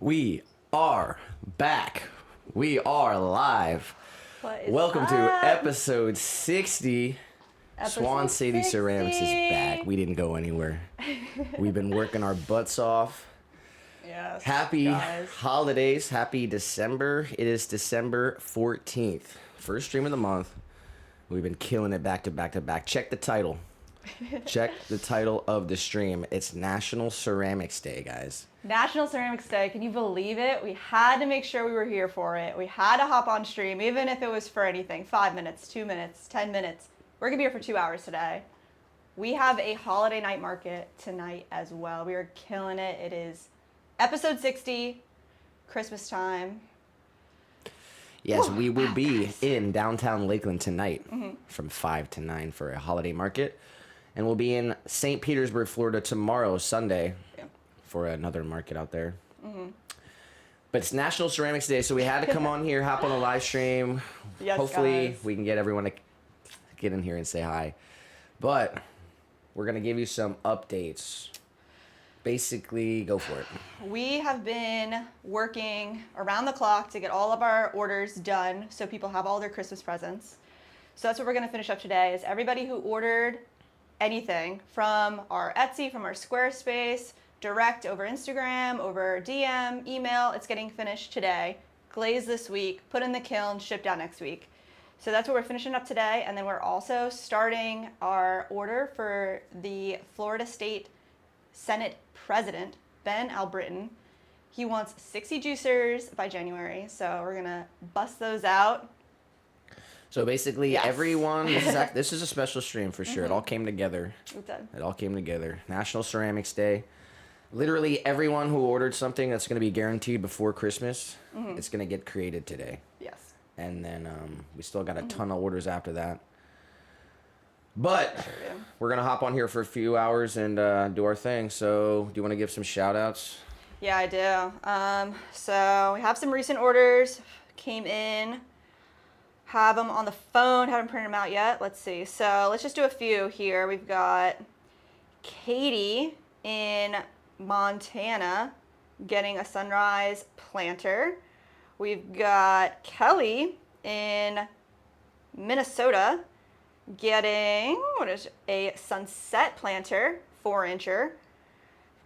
We are back. We are live. Welcome to episode 60. Swan City 60. Ceramics is back. We didn't go anywhere. We've been working our butts off. Yes. Happy guys. holidays. Happy December. It is December 14th. First stream of the month. We've been killing it back to back to back. Check the title. Check the title of the stream. It's National Ceramics Day, guys. National Ceramics Day. Can you believe it? We had to make sure we were here for it. We had to hop on stream, even if it was for anything. 5 minutes, 2 minutes, 10 minutes. We're going to be here for 2 hours today. We have a holiday night market tonight as well. We are killing it. It is episode 60, Christmas time. Yes, we will be in downtown Lakeland tonight from 5 to 9 for a holiday market. And we'll be in St. Petersburg, Florida tomorrow, Sunday, for another market out there. But it's National Ceramics Day, so we had to come on here, hop on the live stream. Yes, Hopefully guys. we can get everyone to get in here and say hi. But we're going to give you some updates. Basically, go for it. We have been working around the clock to get all of our orders done so people have all their Christmas presents. So that's what we're going to finish up today is everybody who ordered anything from our Etsy, from our Squarespace, direct over Instagram, over DM, email, it's getting finished today, glazed this week, put in the kiln, shipped out next week. So that's what we're finishing up today. And then we're also starting our order for the Florida State Senate President, Ben Albritton. He wants 60 juicers by January. So we're going to bust those out. So basically, Yes. everyone, this is a special stream for sure. It all came together. It did. It all came together. National Ceramics Day. Literally everyone who ordered something that's going to be guaranteed before Christmas, it's going to get created today. Yes. And then we still got a ton of orders after that. But we're going to hop on here for a few hours and do our thing. So do you want to give some shout outs? Yeah, I do. So we have some recent orders came in. Have them on the phone. Haven't printed them out yet. Let's see. So let's just do a few here. We've got Katie in Montana getting a sunrise planter. We've got Kelly in Minnesota getting a sunset planter, 4-incher.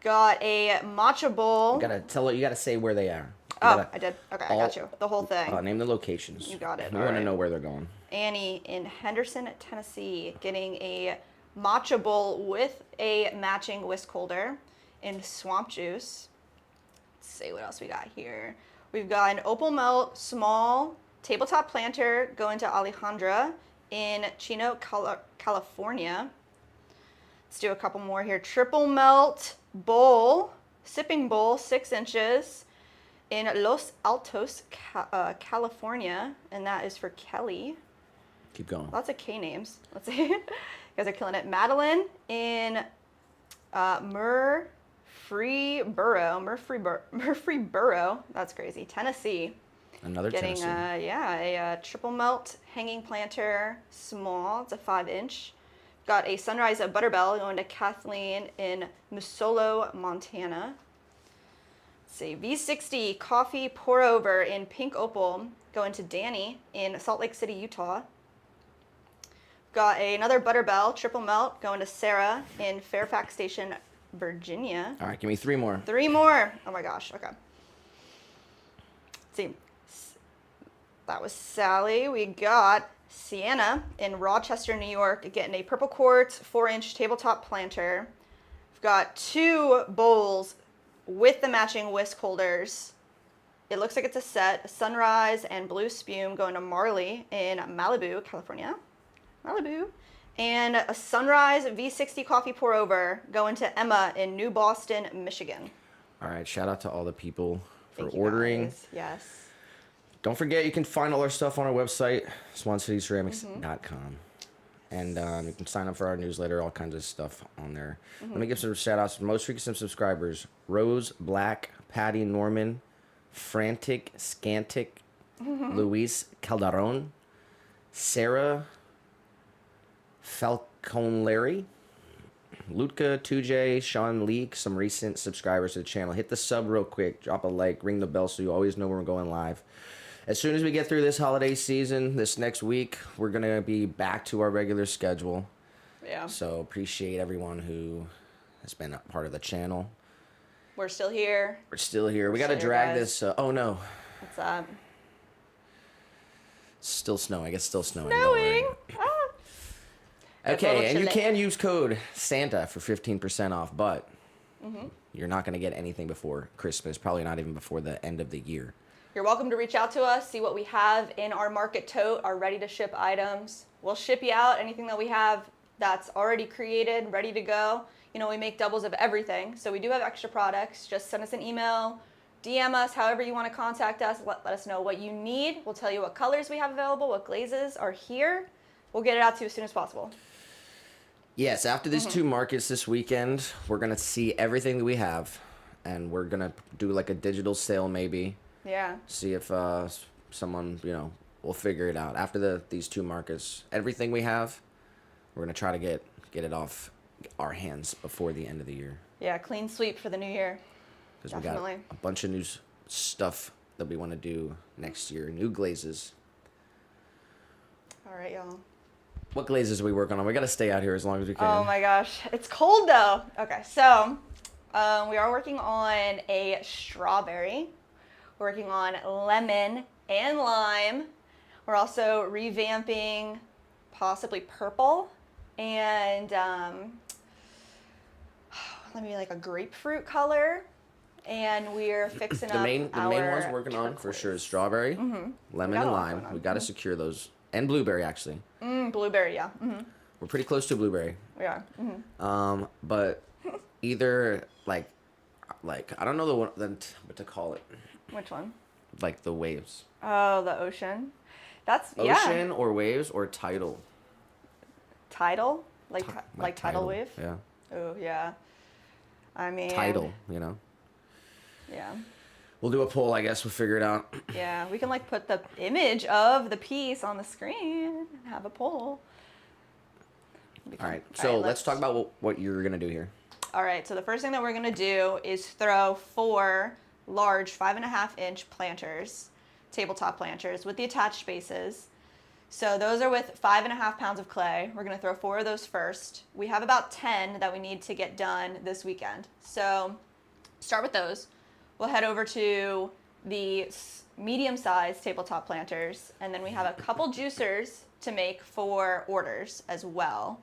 Got a matcha bowl. You got to say where they are. I did. Okay, I got you. The whole thing. Name the locations. You got it. We want to know where they're going. Annie in Henderson, Tennessee, getting a matcha bowl with a matching whisk holder in swamp juice. Let's see what else we got here. We've got an opal melt small tabletop planter going to Alejandra in Chino, California. Let's do a couple more here. Triple melt bowl, sipping bowl, 6 inches. In Los Altos, California, and that is for Kelly. Keep going. Lots of K names. Let's see. You guys are killing it. Madeline in Murfreesboro. That's crazy. Tennessee. Another Getting Tennessee. a triple melt hanging planter, small. It's a 5-inch. Got a sunrise of Butterbell going to Kathleen in Musolo, Montana. See, V60 coffee pour over in pink opal going to Danny in Salt Lake City, Utah. Got another Butterbell triple melt going to Sarah in Fairfax Station, Virginia. All right, give me 3 more. 3 more. Oh my gosh. Okay. Let's see. That was Sally. We got Sienna in Rochester, New York, getting a purple quartz 4-inch tabletop planter. We've got 2 bowls with the matching whisk holders. It looks like it's a set. Sunrise and blue spume going to Marley in Malibu, California. Malibu. And a sunrise V60 coffee pour over going to Emma in New Boston, Michigan. All right, shout out to all the people for Thank you, ordering. guys. Yes. Don't forget, you can find all our stuff on our website, swancityceramics.com. And you can sign up for our newsletter, all kinds of stuff on there. Let me give some shout outs to the most recent subscribers. Rose, Black, Patty, Norman, Frantic, Scantic, Luis Calderon, Sarah Falconleri, Lutka, 2J, Sean Leek, some recent subscribers to the channel. Hit the sub real quick. Drop a like. Ring the bell so you always know when we're going live. As soon as we get through this holiday season, this next week, we're going to be back to our regular schedule. Yeah. So appreciate everyone who has been a part of the channel. We're still here. We're still here. We got to drag this. Oh, no. What's that? Still snowing. I guess still snowing. Snowing. Ah. Okay, and you can use code Santa for 15% off, but Mm-hmm. you're not going to get anything before Christmas, probably not even before the end of the year. You're welcome to reach out to us, see what we have in our market tote, our ready-to-ship items. We'll ship you out anything that we have that's already created, ready to go. You know, we make doubles of everything, so we do have extra products. Just send us an email, DM us, however you want to contact us. Let us know what you need. We'll tell you what colors we have available, what glazes are here. We'll get it out to you as soon as possible. Yes, after these two markets this weekend, we're going to see everything that we have, and we're going to do like a digital sale maybe. Yeah. See if someone, we'll figure it out. After these two markets, everything we have, we're going to try to get it off our hands before the end of the year. Yeah, clean sweep for the new year. Because we got a bunch of new stuff that we want to do next year, new glazes. All right, y'all. What glazes are we working on? We got to stay out here as long as we can. Oh my gosh, it's cold though. Okay, so we are working on a strawberry. We're working on lemon and lime. We're also revamping possibly purple and maybe like a grapefruit color. And we're fixing the main ones working on for sure is strawberry, lemon, and lime. We got to secure those. And blueberry, actually. Blueberry, yeah. We're pretty close to blueberry. We are. But either like I don't know what to call it. Which one? Like the waves. Oh, the ocean. That's ocean or waves or tidal. Tidal, like tidal wave. Yeah. Oh yeah. I mean. Tidal, Yeah. We'll do a poll, I guess. We'll figure it out. Yeah, we can like put the image of the piece on the screen and have a poll. All right, so let's talk about what you're going to do here. All right, so the first thing that we're going to do is throw 4 large 5.5-inch planters, tabletop planters with the attached bases. So those are with 5.5 pounds of clay. We're going to throw 4 of those first. We have about 10 that we need to get done this weekend. So start with those. We'll head over to the medium-sized tabletop planters, and then we have a couple juicers to make for orders as well.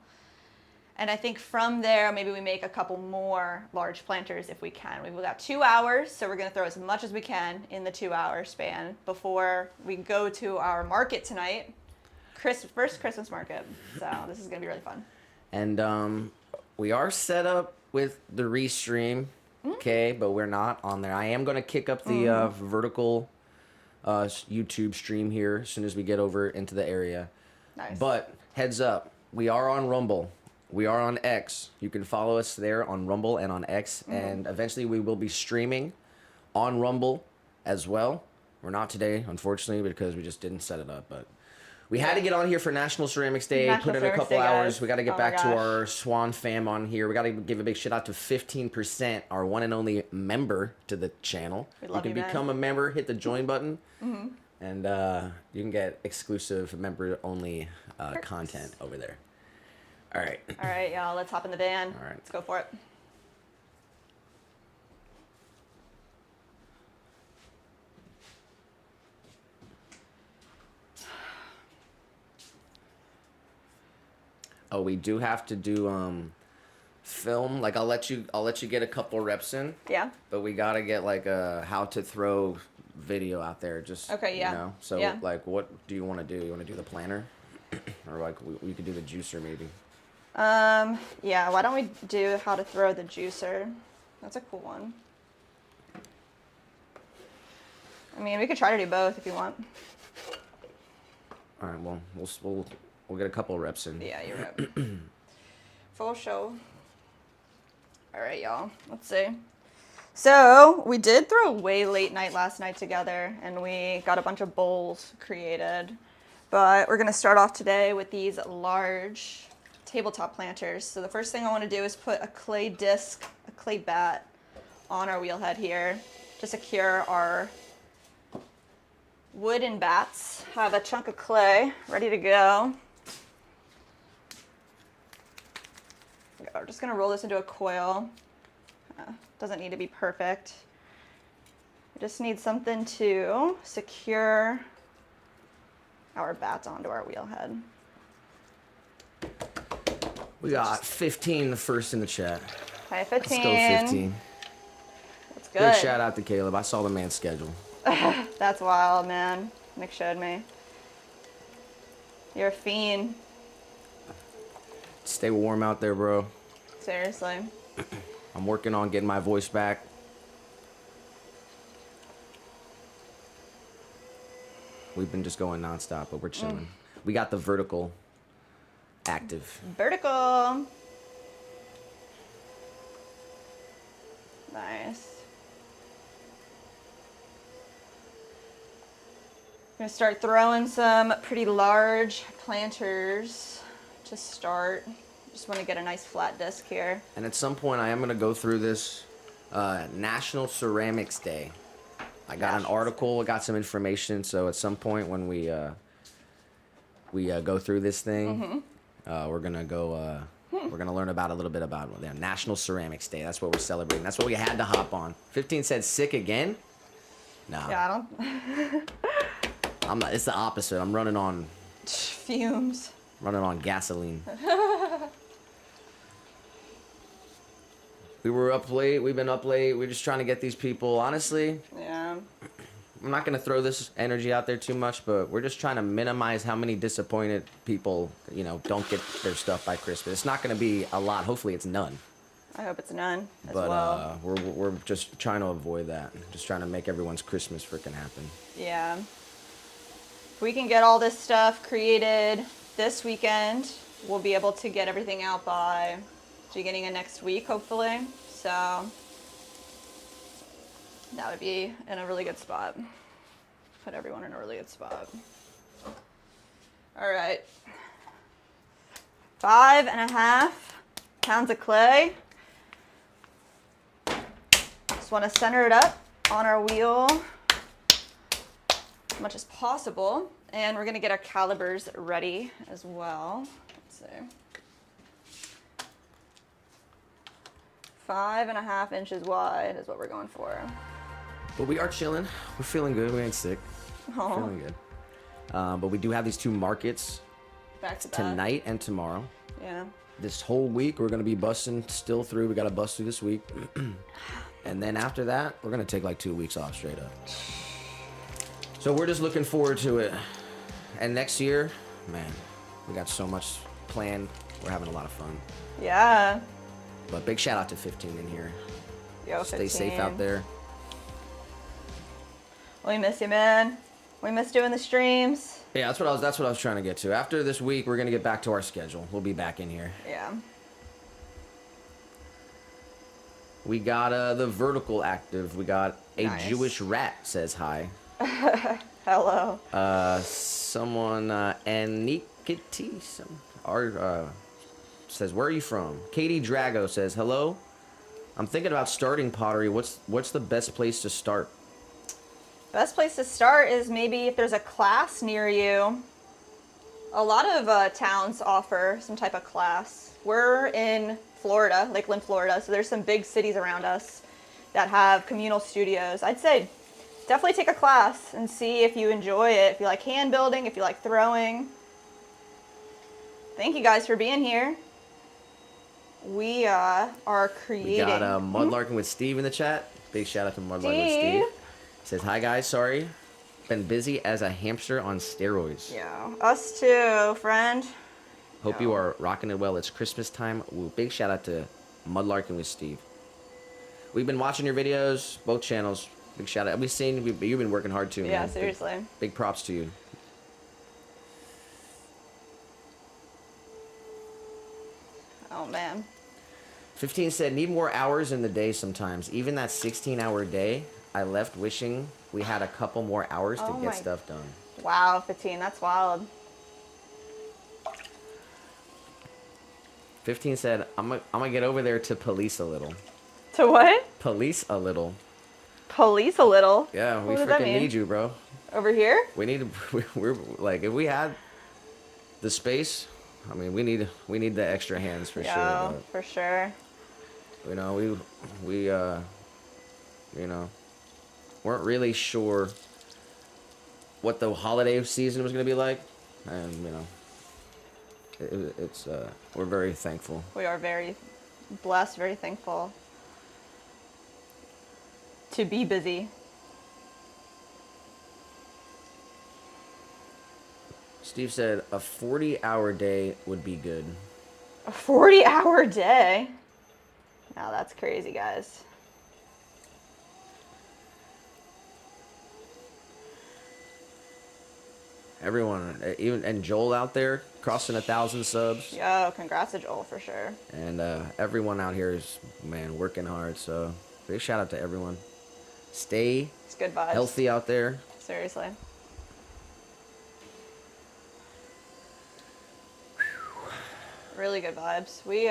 And I think from there, maybe we make a couple more large planters if we can. We've got 2 hours, so we're going to throw as much as we can in the 2-hour span before we go to our market tonight. First Christmas market. So this is going to be really fun. And we are set up with the restream. Okay, but we're not on there. I am going to kick up the vertical YouTube stream here as soon as we get over into the area. Nice. But heads up, we are on Rumble. We are on X. You can follow us there on Rumble and on X. And eventually we will be streaming on Rumble as well. We're not today, unfortunately, because we just didn't set it up. But we had to get on here for National Ceramics Day, put in a couple hours. We got to get back to our Swan fam on here. We got to give a big shout out to 15%, our one and only member to the channel. You can become a member, hit the join button, and you can get exclusive member-only content over there. All right. All right, y'all. Let's hop in the van. All right. Let's go for it. Oh, we do have to do film. Like I'll let you get a couple reps in. Yeah. But we gotta get like a how to throw video out there. Just okay. Yeah. You know? So like, what do you want to do? You want to do the planner, or like we could do the juicer maybe. Yeah. Why don't we do how to throw the juicer? That's a cool one. I mean, we could try to do both if you want. All right. Well, we'll get a couple reps in. Yeah, you're right. Full show. All right, y'all. Let's see. So we did throw a way late night last night together, and we got a bunch of bowls created. But we're gonna start off today with these large tabletop planters. So the first thing I want to do is put a clay disc, a clay bat on our wheel head here to secure our wooden bats. Have a chunk of clay ready to go. We're just going to roll this into a coil. Doesn't need to be perfect. We just need something to secure our bats onto our wheel head. We got 15 the first in the chat. Okay, 15. Let's go 15. That's good. Big shout out to Caleb. I saw the man's schedule. That's wild, man. Nick showed me. You're a fiend. Stay warm out there, bro. Seriously. I'm working on getting my voice back. We've been just going nonstop, but we're chilling. We got the vertical active. Vertical. Nice. I'm gonna start throwing some pretty large planters to start. Just want to get a nice flat disc here. And at some point, I am gonna go through this National Ceramics Day. I got an article, I got some information. So at some point when we go through this thing, we're gonna go. We're gonna learn about a little bit about National Ceramics Day. That's what we're celebrating. That's what we had to hop on. 15 said sick again. No. Yeah, I don't. I'm not. It's the opposite. I'm running on fumes. Running on gasoline. We were up late. We've been up late. We're just trying to get these people. Honestly, Yeah. I'm not gonna throw this energy out there too much, but we're just trying to minimize how many disappointed people, don't get their stuff by Christmas. It's not gonna be a lot. Hopefully, it's none. I hope it's none as But well. we're just trying to avoid that. Just trying to make everyone's Christmas freaking happen. Yeah. If we can get all this stuff created this weekend, we'll be able to get everything out by beginning of next week, hopefully. So that would be in a really good spot. Put everyone in a really good spot. All right. 5.5 pounds of clay. Just want to center it up on our wheel as much as possible. And we're going to get our calibers ready as well. Let's see. 5.5 inches wide is what we're going for. But we are chilling. We're feeling good. We ain't sick. Oh. Feeling good. But we do have these 2 markets Back to back. tonight and tomorrow. Yeah. This whole week, we're going to be busting still through. We got to bust through this week. And then after that, we're going to take like 2 weeks off straight up. So we're just looking forward to it. And next year, man, we got so much planned. We're having a lot of fun. Yeah. But big shout out to 15 in here. Yo, Stay 15. safe out there. We miss you, man. We miss doing the streams. Yeah, that's what I was trying to get to. After this week, we're going to get back to our schedule. We'll be back in here. Yeah. We got the vertical active. We got a Nice. Jewish rat says hi. Hello. Someone Anikiti says, where are you from? Katie Drago says, hello. I'm thinking about starting pottery. What's the best place to start? Best place to start is maybe if there's a class near you. A lot of towns offer some type of class. We're in Florida, Lakeland, Florida, so there's some big cities around us that have communal studios. I'd say definitely take a class and see if you enjoy it, if you like hand building, if you like throwing. Thank you guys for being here. We are creating. We got Mudlarking with Steve in the chat. Big shout out to Mudlarking with Steve. Says, hi guys, sorry. Been busy as a hamster on steroids. Yeah, us too, friend. Hope you are rocking it well. It's Christmas time. Woo. Big shout out to Mudlarking with Steve. We've been watching your videos, both channels. Big shout out. We've seen you've been working hard too, man. Yeah, seriously. Big props to you. Oh man. 15 said, need more hours in the day sometimes. Even that 16-hour day, I left wishing we had a couple more hours to get stuff done. Wow, 15, that's wild. 15 said, I'm gonna get over there to police a little. To what? Police a little. Police a little. Yeah, we What does that freaking mean? need you, bro. Over here? We need we're like, if we had the space, I mean, we need the extra hands for Yeah, sure. for sure. But, you know, we you know, weren't really sure what the holiday season was gonna be like, and you know, it's we're very thankful. We are very blessed, very thankful to be busy. Steve said a 40-hour day would be good. A 40-hour day? Now that's crazy, guys. Everyone, even and Joel out there crossing 1,000 subs. Yo, congrats to Joel for sure. And everyone out here is, man, working hard. So big shout out to everyone. Stay It's good vibes. healthy out there. Seriously. Really good vibes. We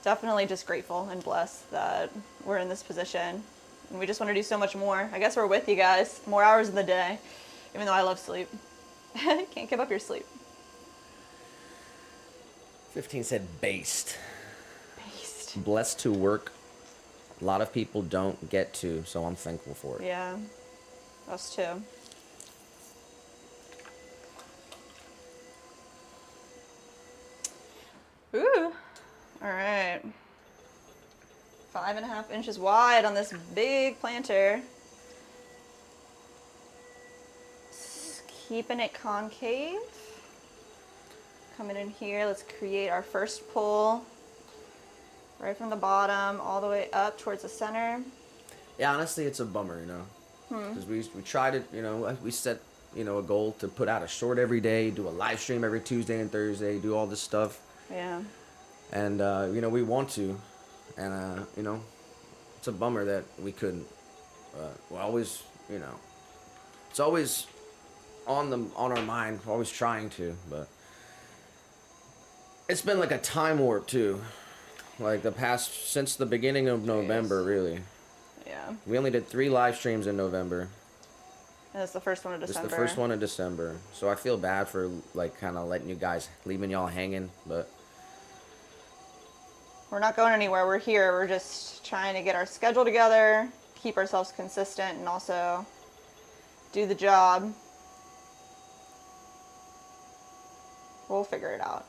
definitely just grateful and blessed that we're in this position. And we just want to do so much more. I guess we're with you guys. More hours in the day. Even though I love sleep. Can't give up your sleep. 15 said based. Beast. Blessed to work. A lot of people don't get to, so I'm thankful for it. Yeah. Us too. Ooh. All right. 5.5 inches wide on this big planter. Keeping it concave. Coming in here, let's create our first pull. Right from the bottom all the way up towards the center. Yeah, honestly, it's a bummer, you know. Because we tried it, you know, we set, you know, a goal to put out a short every day, do a live stream every Tuesday and Thursday, do all this stuff. Yeah. And, you know, we want to. And, you know, it's a bummer that we couldn't. We're always, you know, it's always on our mind. We're always trying to, but it's been like a time warp too. Like since the beginning of November, really. Yeah. We only did 3 live streams in November. And it's the first one of This is December. the first one in December. So I feel bad for like kind of leaving y'all hanging, but We're not going anywhere. We're here. We're just trying to get our schedule together, keep ourselves consistent, and also do the job. We'll figure it out.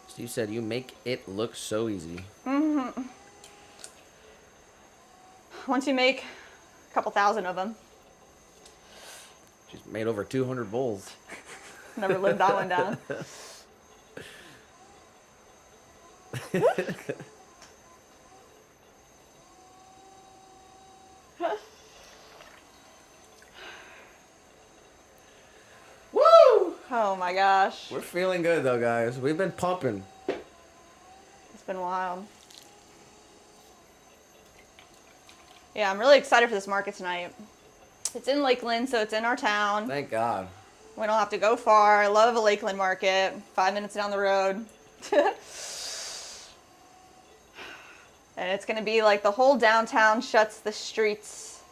Steve said you make it look so easy. Once you make a couple thousand of them, She's made over 200 bowls. never lived that one down. Woo! Oh my gosh. We're feeling good though, guys. We've been pumping. It's been wild. Yeah, I'm really excited for this market tonight. It's in Lakeland, so it's in our town. Thank God. We don't have to go far. I love a Lakeland market. 5 minutes down the road. And it's going to be like the whole downtown shuts the streets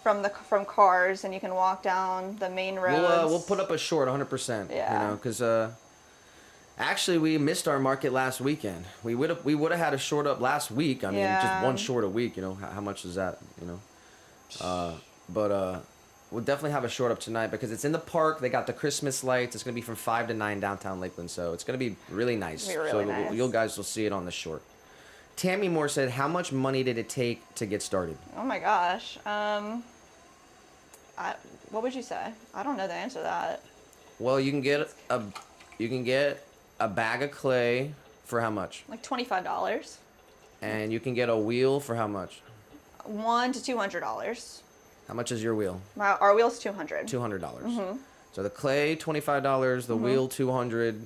from cars, and you can walk down the main roads. We'll put up a short 100%. Yeah. You know, because actually we missed our market last weekend. We would have had a short up last week. I mean, just one short a week. You know, how much is that? You know, but we'll definitely have a short up tonight because it's in the park. They got the Christmas lights. It's gonna be from 5 to 9 downtown Lakeland, so it's gonna be really nice. It'll be really so nice. You guys will see it on the short. Tammy Moore said, "How much money did it take to get started?" Oh my gosh. What would you say? I don't know the answer to that. Well, you can get a bag of clay for how much? Like $25. And you can get a wheel for how much? $100 to $200. How much is your wheel? Our wheel's $200. $200. So the clay $25, the wheel $200.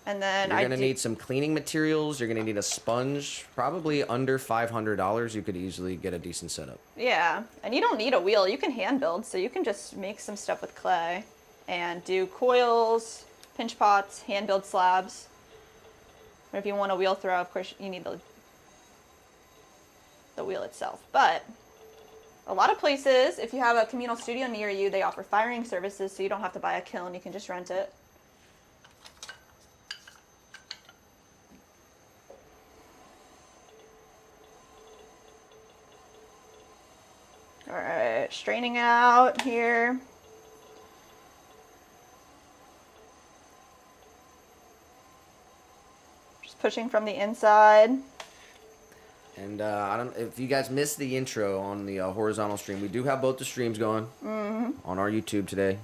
And then You're going to need some cleaning materials. You're going to need a sponge. Probably under $500, you could easily get a decent setup. Yeah, and you don't need a wheel. You can hand build, so you can just make some stuff with clay and do coils, pinch pots, hand build slabs. Or if you want a wheel throw, of course, you need the wheel itself. But a lot of places, if you have a communal studio near you, they offer firing services, so you don't have to buy a kiln. You can just rent it. All right, straining out here. Just pushing from the inside. And I don't if you guys missed the intro on the horizontal stream. We do have both the streams going on our YouTube today.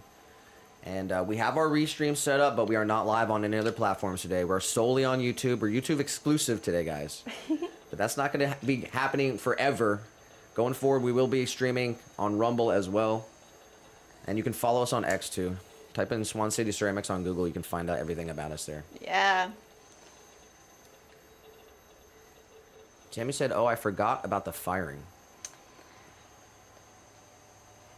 And we have our restream set up, but we are not live on any other platforms today. We're solely on YouTube. We're YouTube exclusive today, guys. But that's not going to be happening forever. Going forward, we will be streaming on Rumble as well. And you can follow us on X too. Type in Swan City Ceramics on Google. You can find out everything about us there. Yeah. Jamie said, oh, I forgot about the firing.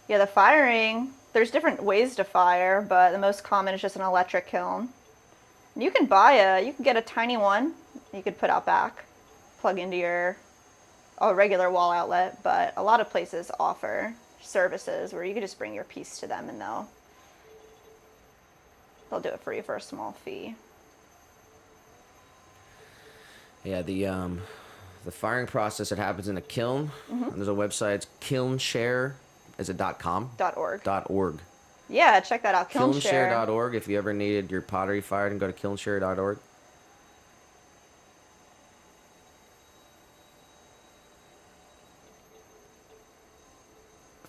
Yeah, the firing, there's different ways to fire, but the most common is just an electric kiln. And you can get a tiny one you could put out back, plug into your regular wall outlet, but a lot of places offer services where you could just bring your piece to them and they'll do it for you for a small fee. Yeah, the firing process, it happens in a kiln. And there's a website, it's kilnshare, is it .com? .org. .org. Yeah, check that out. Kilnshare. Kilnshare.org. If you ever needed your pottery fired, and go to kilnshare.org.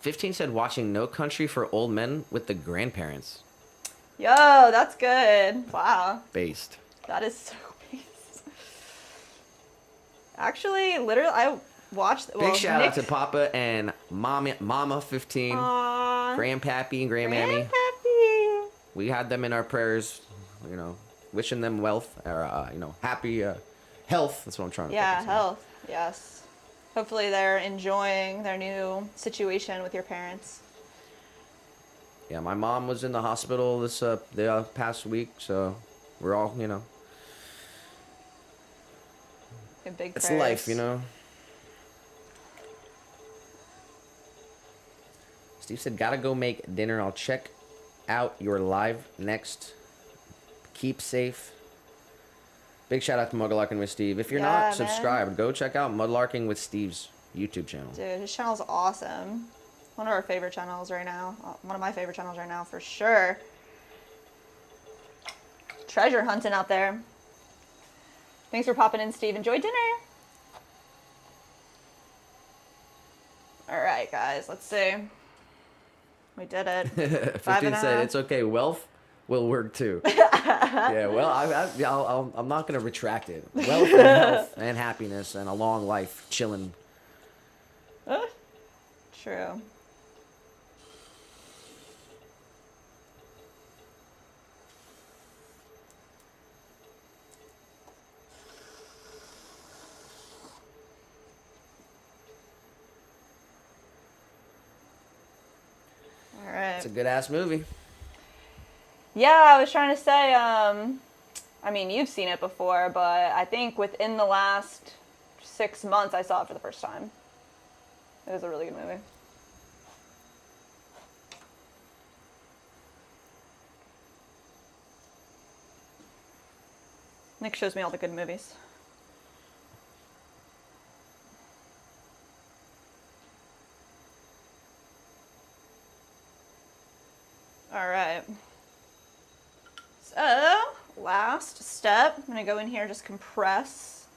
$15 said watching No Country for Old Men with the grandparents. Yo, that's good. Wow. Based. That is so based. Actually, literally, I watched. Big shout out to Papa and Mama 15, Aww. Grandpappy and Grandmammy. Grandpappy. We had them in our prayers, wishing them wealth or happy health. That's what I'm trying to. Yeah, health. Yes. Hopefully, they're enjoying their new situation with your parents. Yeah, my mom was in the hospital the past week, so we're all Big it's prayers. life, Steve said, gotta go make dinner. I'll check out your live next. Keep safe. Big shout out to Mudlarking with Steve. If you're not subscribed, go check out Mudlarking with Steve's YouTube channel. Dude, his channel's awesome. One of our favorite channels right now. One of my favorite channels right now, for sure. Treasure hunting out there. Thanks for popping in, Steve. Enjoy dinner. All right, guys. Let's see. We did it. 15 said, it's okay. Wealth will work too. Yeah, well, I'm not going to retract it. Wealth and health and happiness and a long life chilling. True. All right. It's a good ass movie. Yeah, I was trying to say, I mean, you've seen it before, but I think within the last 6 months, I saw it for the first time. It was a really good movie. Nick shows me all the good movies. All right. So, last step, I'm going to go in here, just compress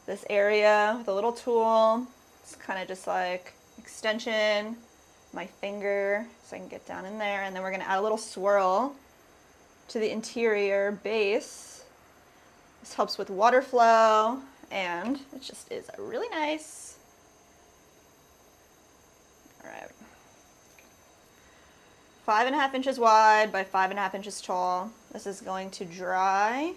this area with a little tool. It's kind of just like extension, my finger, so I can get down in there. And then we're going to add a little swirl to the interior base. This helps with water flow, and it just is really nice. All right. 5.5 inches wide by 5.5 inches tall. This is going to dry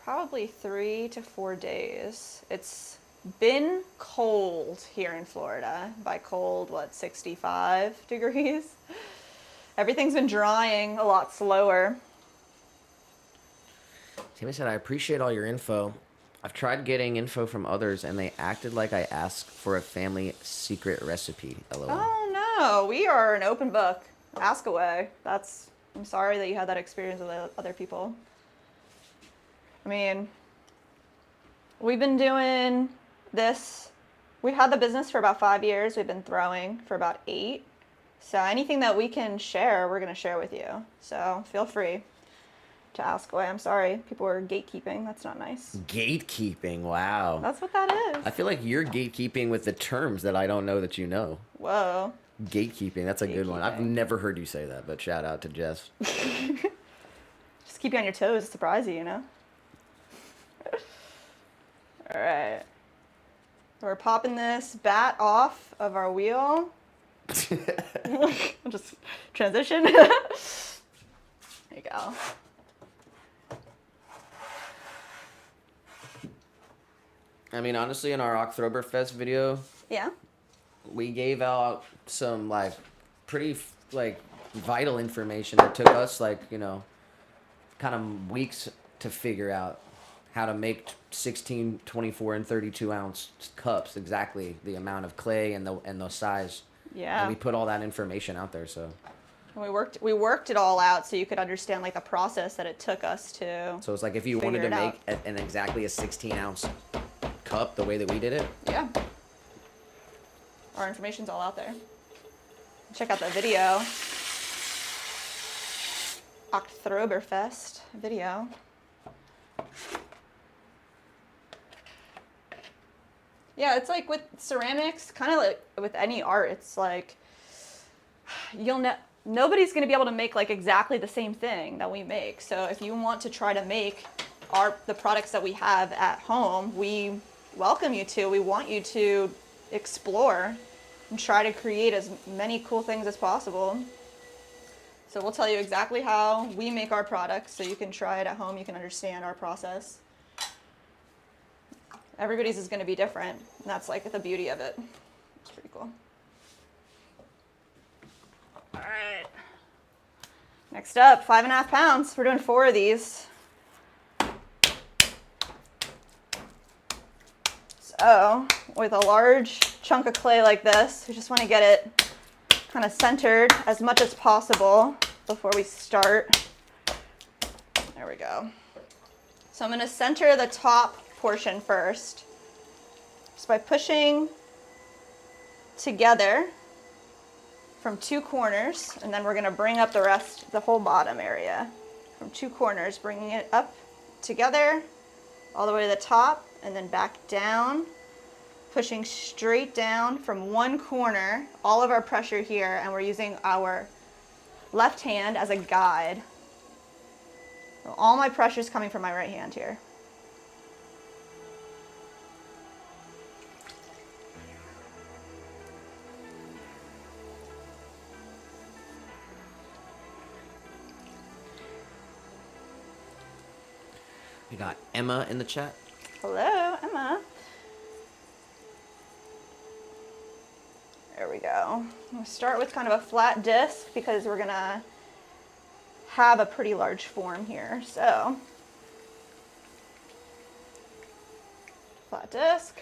Probably 3 to 4 days. It's been cold here in Florida. By cold, what, 65 degrees? Everything's been drying a lot slower. Tammy said, I appreciate all your info. I've tried getting info from others, and they acted like I asked for a family secret recipe. LOL. Oh no, we are an open book. Ask away. I'm sorry that you had that experience with other people. I mean, we've been doing this. We had the business for about 5 years. We've been throwing for about 8. So anything that we can share, we're going to share with you. So feel free to ask away. I'm sorry. People are gatekeeping. That's not nice. Gatekeeping. Wow. That's what that is. I feel like you're gatekeeping with the terms that I don't know that you know. Whoa. Gatekeeping. That's a good one. I've never heard you say that, but shout out to Jess. Just keep you on your toes. Surprise you, you know? All right. We're popping this bat off of our wheel. I'll just transition. There you go. I mean, honestly, in our Oktoberfest video, Yeah. we gave out some, like, pretty, like, vital information that took us, like, you know, kind of weeks to figure out how to make 16, 24, and 32 ounce cups, exactly the amount of clay and the size. Yeah. And we put all that information out there, so. We worked it all out so you could understand like the process that it took us to. So it's like if you wanted to make an exactly a 16 ounce cup the way that we did it. Yeah. Our information's all out there. Check out the video. Oktoberfest video. Yeah, it's like with ceramics, kind of like with any art, it's like nobody's going to be able to make like exactly the same thing that we make. So if you want to try to make the products that we have at home, we welcome you to. We want you to explore and try to create as many cool things as possible. So we'll tell you exactly how we make our products so you can try it at home, you can understand our process. Everybody's is going to be different, and that's like the beauty of it. It's pretty cool. All right. Next up, 5.5 pounds. We're doing 4 of these. So, with a large chunk of clay like this, we just want to get it kind of centered as much as possible before we start. There we go. So I'm going to center the top portion first, just by pushing together from 2 corners, and then we're going to bring up the whole bottom area from 2 corners, bringing it up together all the way to the top and then back down, pushing straight down from 1 corner, all of our pressure here, and we're using our left hand as a guide. So all my pressure is coming from my right hand here. We got Emma in the chat. Hello, Emma. There we go. We'll start with kind of a flat disc because we're going to have a pretty large form here. So, flat disc.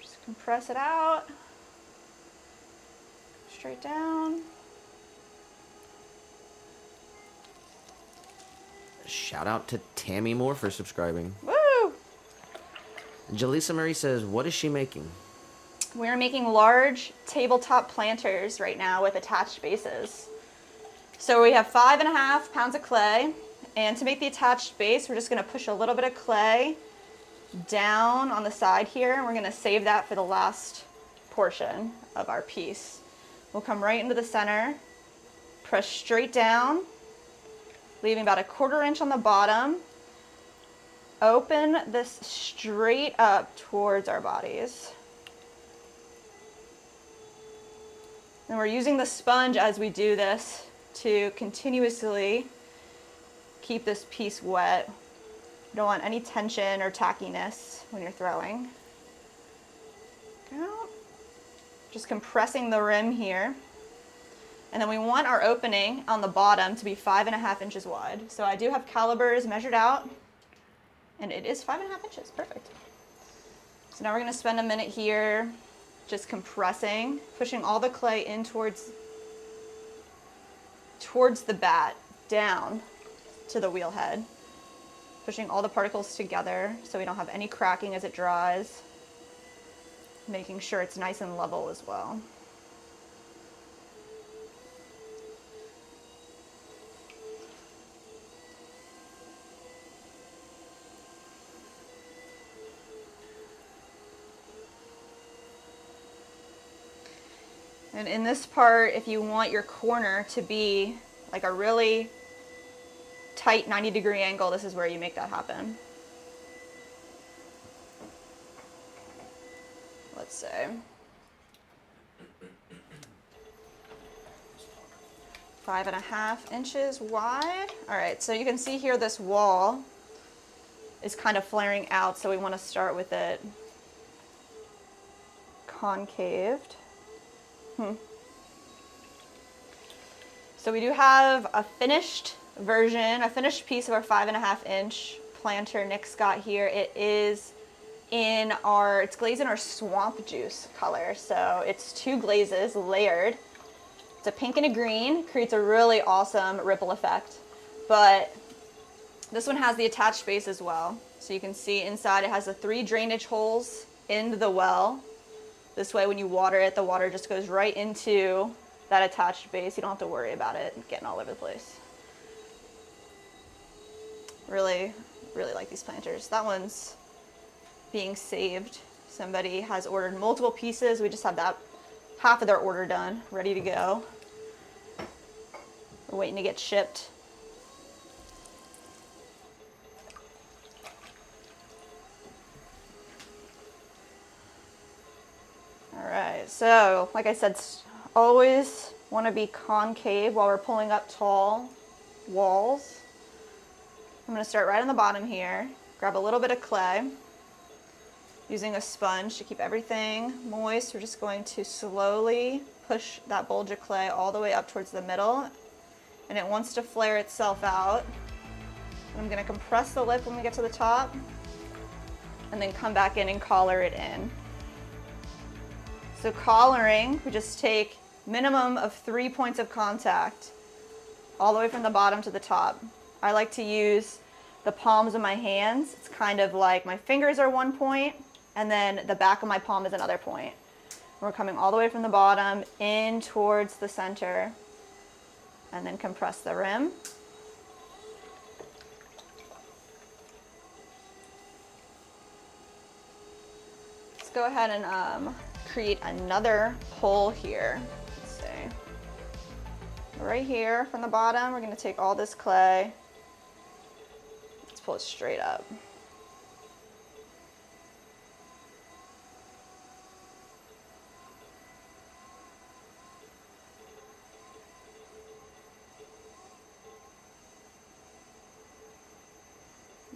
Just compress it out. Straight down. Shout out to Tammy Moore for subscribing. Woo! Jaleesa Marie says, what is she making? We're making large tabletop planters right now with attached bases. So we have 5.5 pounds of clay, and to make the attached base, we're just going to push a little bit of clay down on the side here, and we're going to save that for the last portion of our piece. We'll come right into the center, press straight down, leaving about 1/4 inch on the bottom. Open this straight up towards our bodies. And we're using the sponge as we do this to continuously keep this piece wet. You don't want any tension or tackiness when you're throwing. Just compressing the rim here. And then we want our opening on the bottom to be 5.5 inches wide. So I do have calibers measured out, and it is 5.5 inches, perfect. So now we're gonna spend a minute here just compressing, pushing all the clay in towards the bat, down to the wheel head. Pushing all the particles together so we don't have any cracking as it dries. Making sure it's nice and level as well. And in this part, if you want your corner to be like a really tight 90-degree angle, this is where you make that happen. Let's say 5.5 inches wide. All right, so you can see here this wall is kind of flaring out, so we want to start with it concaved. So we do have a finished version, a finished piece of our 5.5 inch planter Nick's got here. It is it's glazed in our swamp juice color. So it's 2 glazes layered. It's a pink and a green, creates a really awesome ripple effect. But this one has the attached base as well. So you can see inside it has the 3 drainage holes into the well. This way when you water it, the water just goes right into that attached base. You don't have to worry about it getting all over the place. Really, really like these planters. That one's being saved. Somebody has ordered multiple pieces. We just have that half of their order done, ready to go. We're waiting to get shipped. All right, so like I said, always want to be concave while we're pulling up tall walls. I'm going to start right on the bottom here, grab a little bit of clay. Using a sponge to keep everything moist, we're just going to slowly push that bulge of clay all the way up towards the middle, and it wants to flare itself out. And I'm going to compress the lip when we get to the top, and then come back in and collar it in. So collaring, we just take minimum of 3 points of contact all the way from the bottom to the top. I like to use the palms of my hands. It's kind of like my fingers are 1 point, and then the back of my palm is another point. We're coming all the way from the bottom in towards the center, and then compress the rim. Let's go ahead and create another hole here. Let's see. Right here from the bottom, we're going to take all this clay. Let's pull it straight up.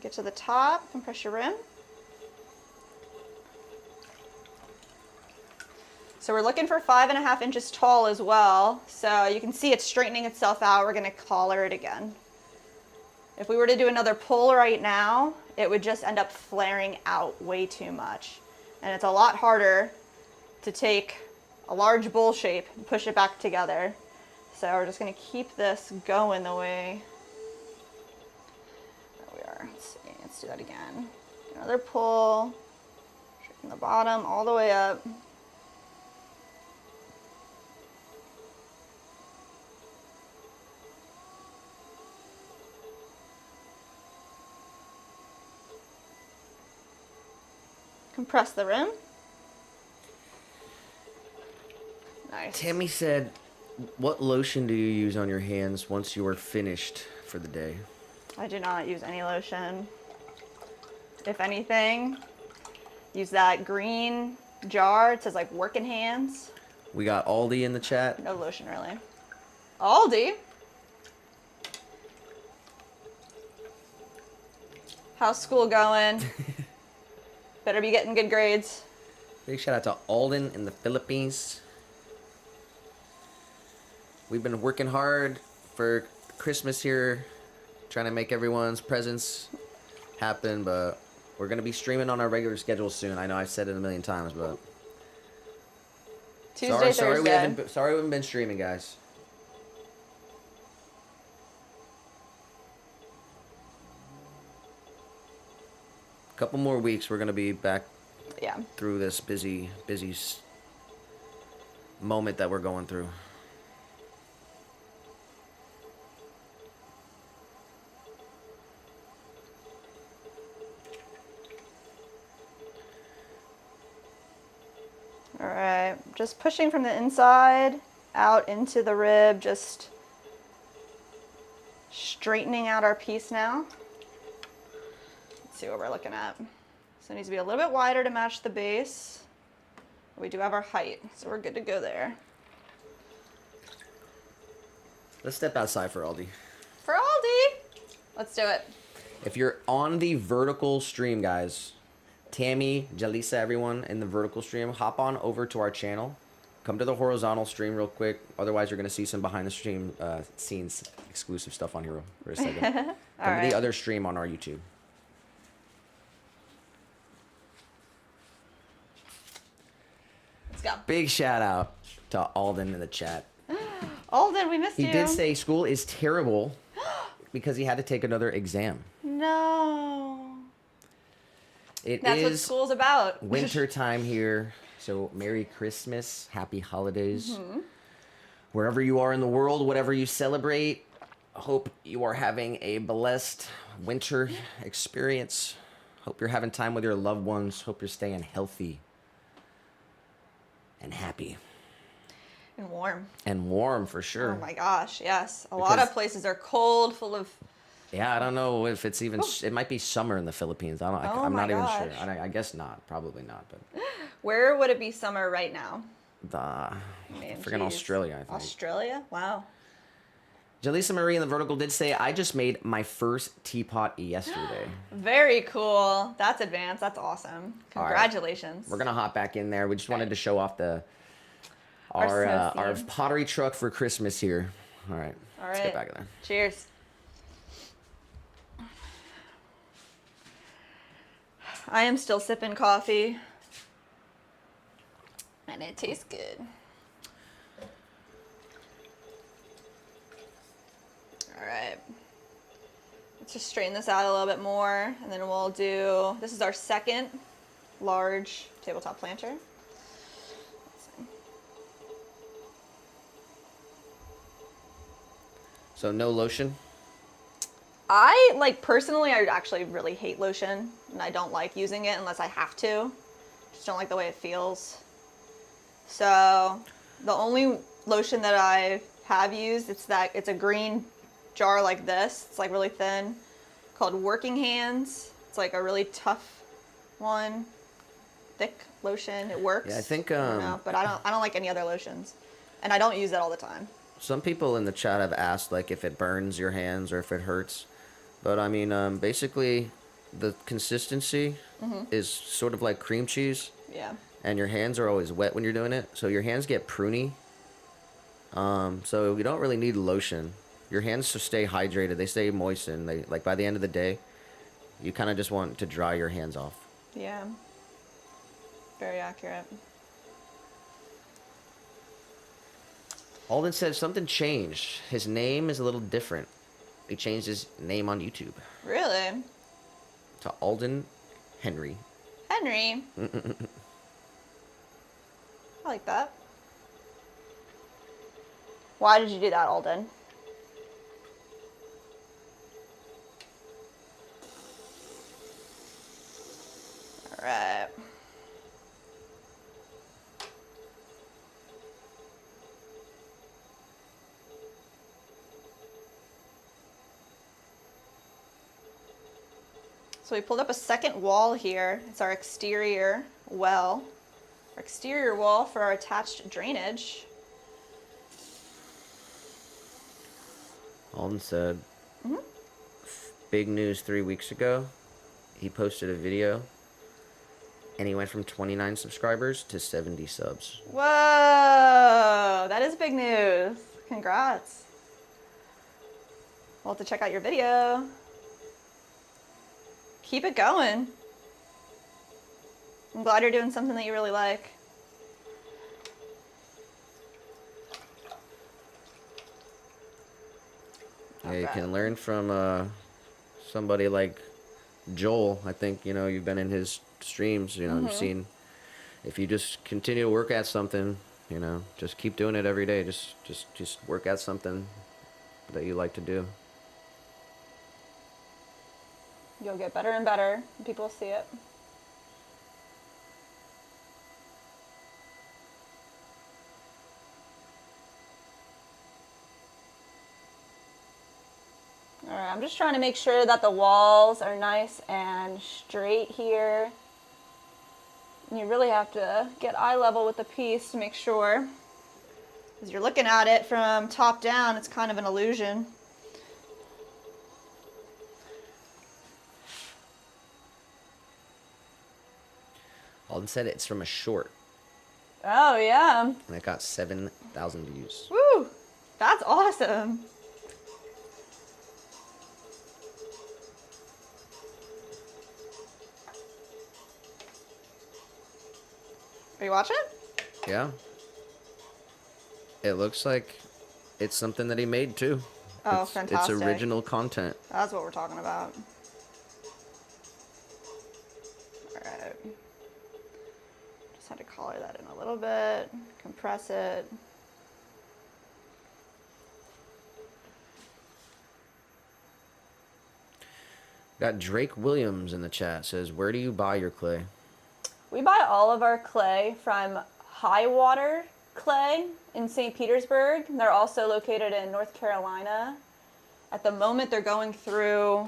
Get to the top, compress your rim. So we're looking for 5.5 inches tall as well. So you can see it's straightening itself out. We're gonna collar it again. If we were to do another pull right now, it would just end up flaring out way too much. And it's a lot harder to take a large bowl shape and push it back together. So we're just gonna keep this going the way that we are. Let's do that again. Another pull, straight from the bottom all the way up. Compress the rim. Nice. Tammy said, what lotion do you use on your hands once you are finished for the day? I do not use any lotion. If anything, use that green jar. It says like working hands. We got Aldi in the chat. No lotion really. Aldi? How's school going? Better be getting good grades. Big shout out to Alden in the Philippines. We've been working hard for Christmas here, trying to make everyone's presents happen, but we're going to be streaming on our regular schedule soon. I know I've said it a million times, but Tuesday, sorry we Thursday. haven't been streaming, guys. A couple more weeks, we're going to be back through this busy moment that we're going through. All right, just pushing from the inside out into the rib, just straightening out our piece now. Let's see what we're looking at. So it needs to be a little bit wider to match the base. We do have our height, so we're good to go there. Let's step outside for Aldi. For Aldi, let's do it. If you're on the vertical stream, guys, Tammy, Jalisa, everyone in the vertical stream, hop on over to our channel. Come to the horizontal stream real quick. Otherwise, you're going to see some behind the stream scenes, exclusive stuff on here for a second. Come to the other stream on our YouTube. Let's go. Big shout out to Alden in the chat. Alden, we missed you. He did say school is terrible because he had to take another exam. No. That's what school's about. Winter time here, so Merry Christmas, Happy Holidays. Wherever you are in the world, whatever you celebrate, hope you are having a blessed winter experience. Hope you're having time with your loved ones. Hope you're staying healthy and happy. And warm. And warm, for sure. Oh my gosh, yes. A lot of places are cold, full of... Yeah, I don't know if it's even... It might be summer in the Philippines. I'm not even sure. I guess not. Probably not. But where would it be summer right now? Freaking Australia, I think. Australia? Wow. Jalisa Marie in the vertical did say, I just made my first teapot yesterday. Very cool. That's advanced. That's awesome. Congratulations. Right. We're going to hop back in there. We just wanted to show off our pottery truck for Christmas here. All right. Let's get back in there. Cheers. I am still sipping coffee. And it tastes good. All right. Let's just straighten this out a little bit more. And then we'll do, this is our second large tabletop planter. So no lotion? Personally, I actually really hate lotion. And I don't like using it unless I have to. Just don't like the way it feels. So the only lotion that I have used, it's a green jar like this. It's like really thin, called Working Hands. It's like a really tough one, thick lotion. It works. Yeah, I think. But I don't like any other lotions, and I don't use it all the time. Some people in the chat have asked like if it burns your hands or if it hurts, but I mean, basically, the consistency is sort of like cream cheese. Yeah. And your hands are always wet when you're doing it, so your hands get pruny. So you don't really need lotion. Your hands just stay hydrated. They stay moistened. They by the end of the day, you kind of just want to dry your hands off. Yeah. Very accurate. Alden said something changed. His name is a little different. He changed his name on YouTube. Really? To Alden Henry. Henry. I like that. Why did you do that, Alden? All right. So we pulled up a second wall here. It's our exterior well. Our exterior wall for our attached drainage. Alden said, big news 3 weeks ago. he posted a video, and he went from 29 subscribers to 70 subs. Whoa, that is big news. Congrats. We'll have to check out your video. Keep it going. I'm glad you're doing something that you really like. Yeah, you can learn from somebody like Joel. I think, you know, you've been in his streams, you know, you've seen, if you just continue to work at something, you know, just keep doing it every day. Just work at something that you like to do. You'll get better and better, and people will see it. All right, I'm just trying to make sure that the walls are nice and straight here. And you really have to get eye level with the piece to make sure. As you're looking at it from top down, it's kind of an illusion. Alden said it's from a short, Oh, yeah. and it got 7,000 views. Woo! That's awesome. Are you watching? Yeah. It looks like it's something that he made too. Oh, It's fantastic. original content. That's what we're talking about. Alright. Just had to color that in a little bit, compress it. Got Drake Williams in the chat. Says, where do you buy your clay? We buy all of our clay from High Water Clay in St. Petersburg. They're also located in North Carolina. At the moment, they're going through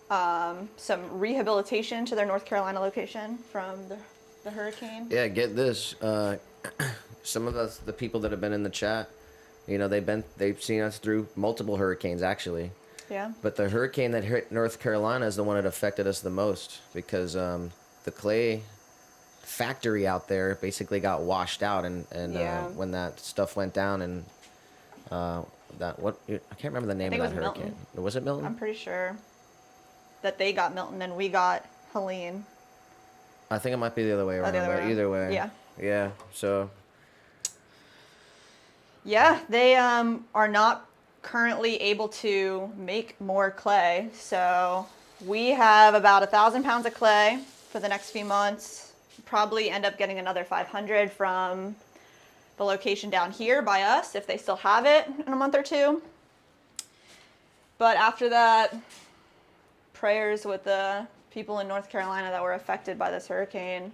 some rehabilitation to their North Carolina location from the hurricane. Yeah, get this. Some of us, the people that have been in the chat, you know, they've seen us through multiple hurricanes actually. Yeah. But the hurricane that hit North Carolina is the one that affected us the most because the clay factory out there basically got washed out, and Yeah. When that stuff went down, and I can't remember the name think of it that was hurricane. Milton. Was it Milton? I'm pretty sure that they got Milton and we got Helene. I think it might be the other way around. the other way But around. either way, Yeah. yeah. So Yeah, they are not currently able to make more clay. So we have about 1,000 pounds of clay for the next few months. Probably end up getting another 500 from the location down here by us if they still have it in a month or two. But after that, prayers with the people in North Carolina that were affected by this hurricane.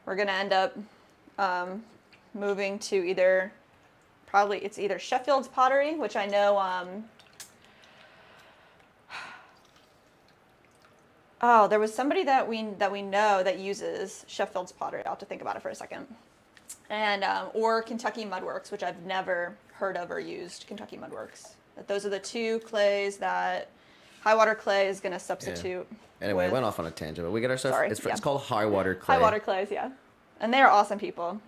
We're going to end up moving to either Sheffield's Pottery, which I know there was somebody that we know that uses Sheffield's Pottery. I'll have to think about it for a second. And or Kentucky Mudworks, which I've never heard of or used. Kentucky Mudworks. But those are the two clays that High Water Clay is going to substitute. anyway, with. went off on a tangent, but we get ourselves. Sorry, It's yeah. called High Water Clay. High Water Clays, yeah. And they're awesome people.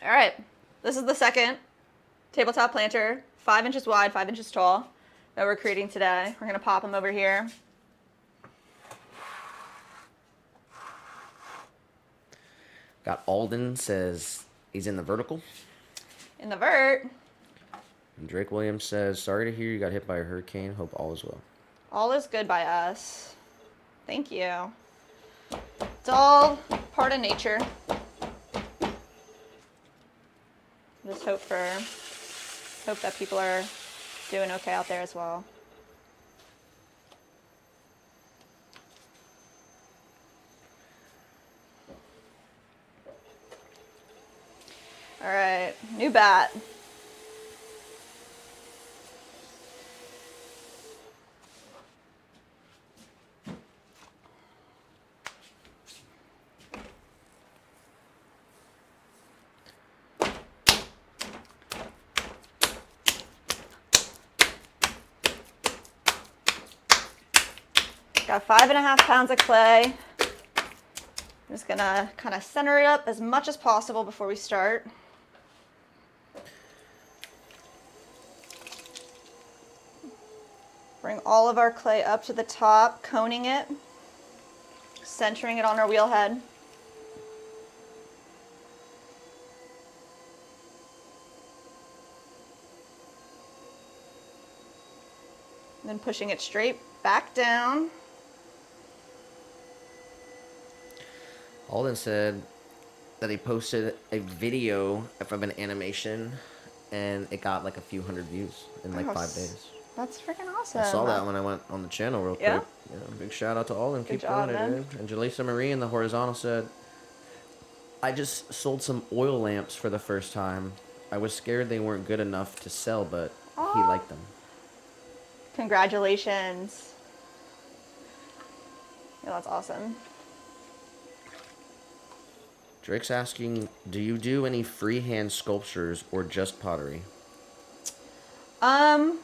All right, this is the second tabletop planter, 5 inches wide, 5 inches tall, that we're creating today. We're going to pop them over here. Got Alden says he's in the vertical. In the vert, And Drake Williams says, sorry to hear you got hit by a hurricane. Hope all is well. all is good by us. Thank you. It's all part of nature. Just hope that people are doing okay out there as well. All right, new bat. Got 5.5 pounds of clay. I'm just gonna kind of center it up as much as possible before we start. Bring all of our clay up to the top, coning it, centering it on our wheel head. And then pushing it straight back down. Alden said that he posted a video of an animation and it got like a few hundred views in like 5 days. That's freaking awesome. I saw that when I went on the channel real quick. Yeah. Yeah, big shout out to Alden. Keep job, doing it, man. dude. And Jaleesa Marie in the horizontal said, I just sold some oil lamps for the first time. I was scared they weren't good enough to sell, but he liked them. Congratulations. Yeah, that's awesome. Drake's asking, do you do any freehand sculptures or just pottery?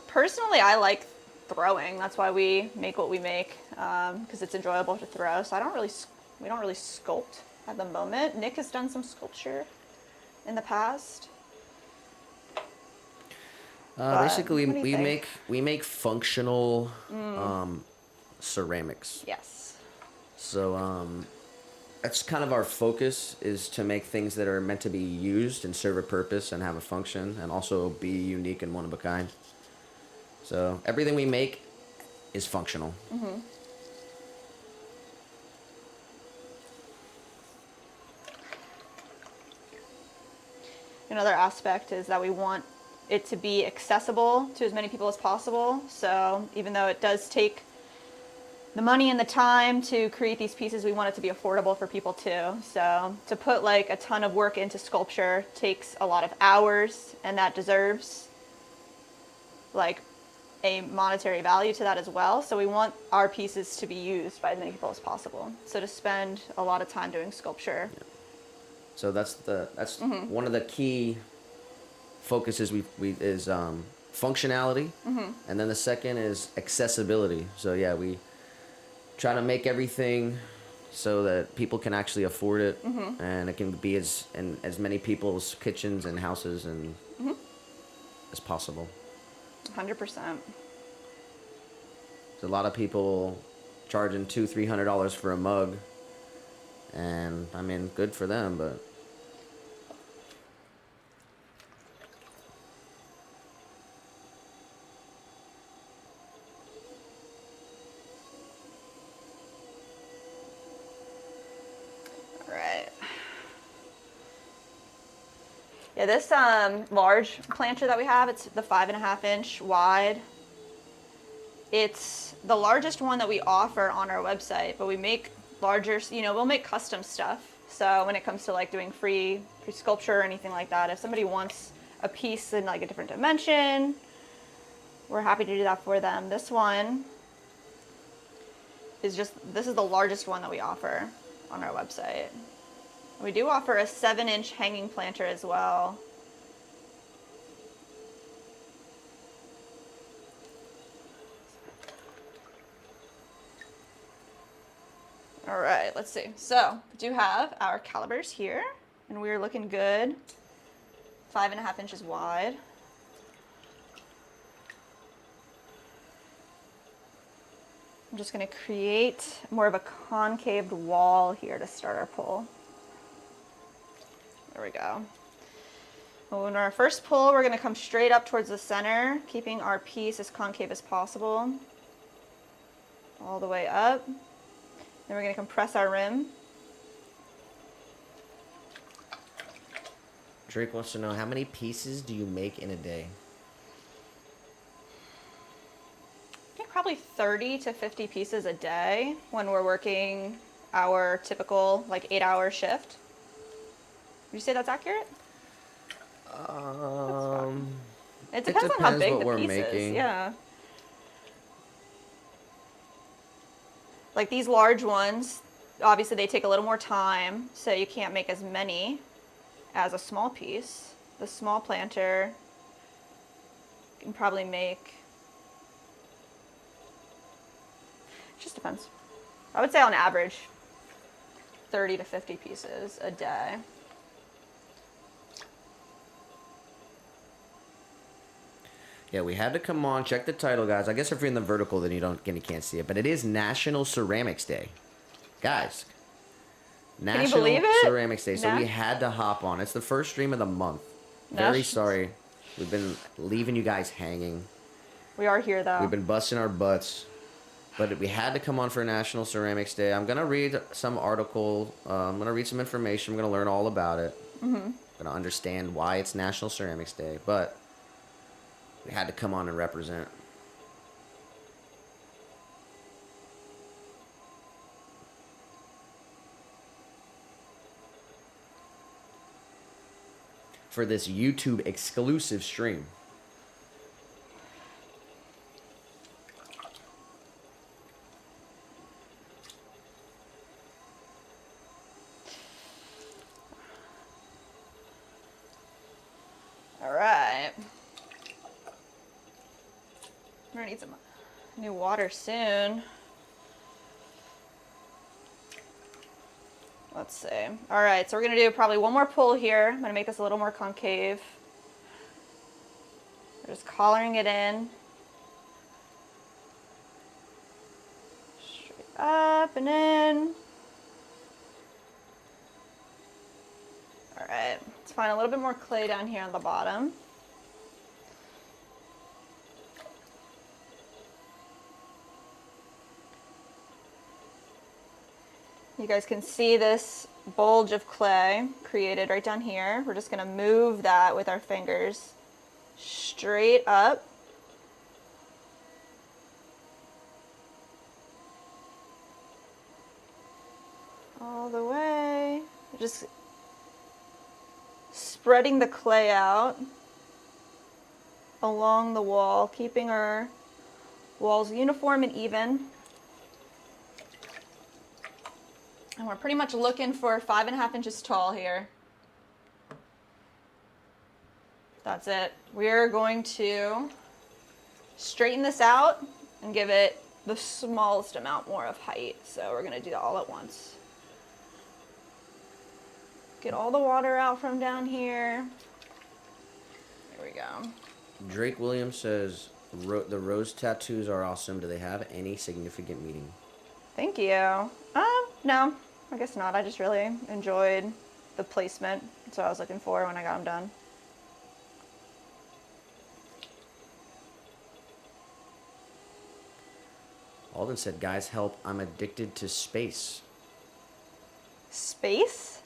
Personally, I like throwing. That's why we make what we make, because it's enjoyable to throw. So we don't really sculpt at the moment. Nick has done some sculpture in the past. Basically, what do you think? we make functional ceramics. Yes. So that's kind of our focus, is to make things that are meant to be used and serve a purpose and have a function and also be unique and one of a kind. So everything we make is functional. Mm-hmm. Another aspect is that we want it to be accessible to as many people as possible. So even though it does take the money and the time to create these pieces, we want it to be affordable for people too. So to put like a ton of work into sculpture takes a lot of hours, and that deserves like a monetary value to that as well. So we want our pieces to be used by as many people as possible. So to spend a lot of time doing sculpture. Yeah. So that's one of the key focuses is functionality, and then the second is accessibility. So yeah, we try to make everything so that people can actually afford it, and it can be in as many people's kitchens and houses and as possible. 100%. There's a lot of people charging $200-300 for a mug, and I mean, good for them, but Yeah, this large planter that we have, it's the 5.5-inch wide. It's the largest one that we offer on our website, but we make larger, we'll make custom stuff. So when it comes to like doing free sculpture or anything like that, if somebody wants a piece in like a different dimension, we're happy to do that for them. This one is this is the largest one that we offer on our website. We do offer a 7-inch hanging planter as well. All right, let's see. So we do have our calibers here, and we're looking good. 5.5 inches wide. I'm just going to create more of a concaved wall here to start our pull. There we go. Well, in our first pull, we're going to come straight up towards the center, keeping our piece as concave as possible. All the way up. Then we're going to compress our rim. Drake wants to know, how many pieces do you make in a day? I think probably 30 to 50 pieces a day when we're working our typical like 8-hour shift. Would you say that's accurate? It depends on how big what the we're piece making. is. Yeah. Like these large ones, obviously they take a little more time, so you can't make as many as a small piece. The small planter can probably make, it just depends. I would say on average, 30 to 50 pieces a day. Yeah, we had to come on. Check the title, guys. I guess if you're in the vertical, then you can't see it. But it is National Ceramics Day, guys. National believe it? Ceramics Day. So we had to hop on. It's the first stream of the month. Very sorry. We've been leaving you guys hanging. We are here, though. We've been busting our butts. But we had to come on for National Ceramics Day. I'm going to read some article. I'm going to read some information. I'm going to learn all about it. I'm going to understand why it's National Ceramics Day. But we had to come on and represent. For this YouTube exclusive stream. All right. I'm gonna need some new water soon. Let's see. All right, so we're gonna do probably one more pull here. I'm gonna make this a little more concave. We're just collaring it in. Straight up and in. All right, let's find a little bit more clay down here on the bottom. You guys can see this bulge of clay created right down here. We're just gonna move that with our fingers straight up. All the way. Just spreading the clay out along the wall, keeping our walls uniform and even. And we're pretty much looking for 5.5 inches tall here. That's it. We're going to straighten this out and give it the smallest amount more of height. So we're going to do that all at once. Get all the water out from down here. There we go. Drake Williams says, the rose tattoos are awesome. Do they have any significant meaning? Thank you. No, I guess not. I just really enjoyed the placement. That's what I was looking for when I got them done. Alden said, guys, help. I'm addicted to space. Space?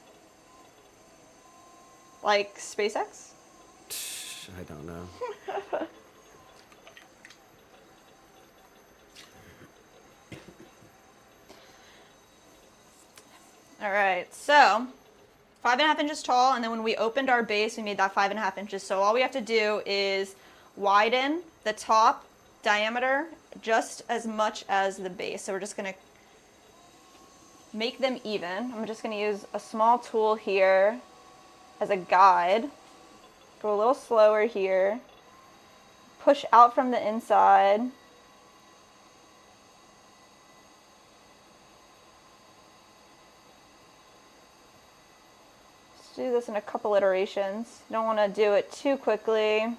Like SpaceX? I don't know. All right, so 5.5 inches tall, and then when we opened our base, we made that 5.5 inches. So all we have to do is widen the top diameter just as much as the base. So we're just gonna make them even. I'm just gonna use a small tool here as a guide. Go a little slower here. Push out from the inside. Do this in a couple iterations. Don't want to do it too quickly.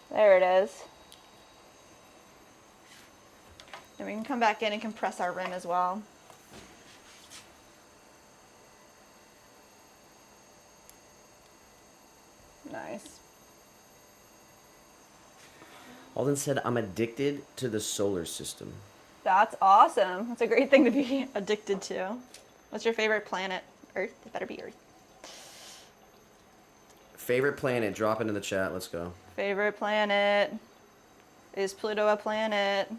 There it is. And we can come back in and compress our rim as well. Nice. Alden said, I'm addicted to the solar system. That's awesome. That's a great thing to be addicted to. What's your favorite planet? Earth? It better be Earth. Favorite planet? Drop it in the chat. Let's go. Favorite planet? Is Pluto a planet?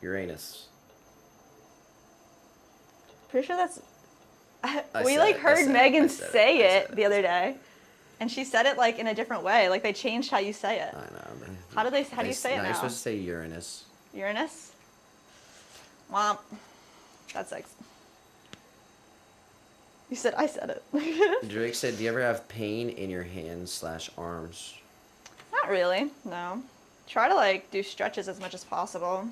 Uranus. Pretty sure that's... we heard Megan say it the other day. And she said it like in a different way. Like they changed how you say it. I know. How do you say it now? You're supposed to say Uranus. Uranus? Womp. That's like... You said I said it. Drake said, do you ever have pain in your hands/arms? Not really, no. Try to like do stretches as much as possible.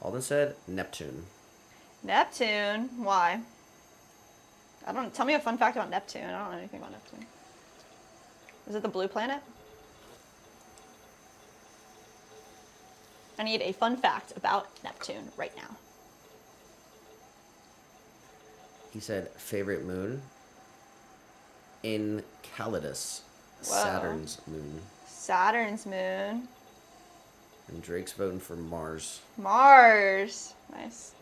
Alden said, Neptune. Neptune? Why? I don't. Tell me a fun fact about Neptune. I don't know anything about Neptune. Is it the blue planet? I need a fun fact about Neptune right now. He said, favorite moon? Enceladus, Whoa. Saturn's moon. Saturn's moon. And Drake's voting for Mars. Mars. Nice.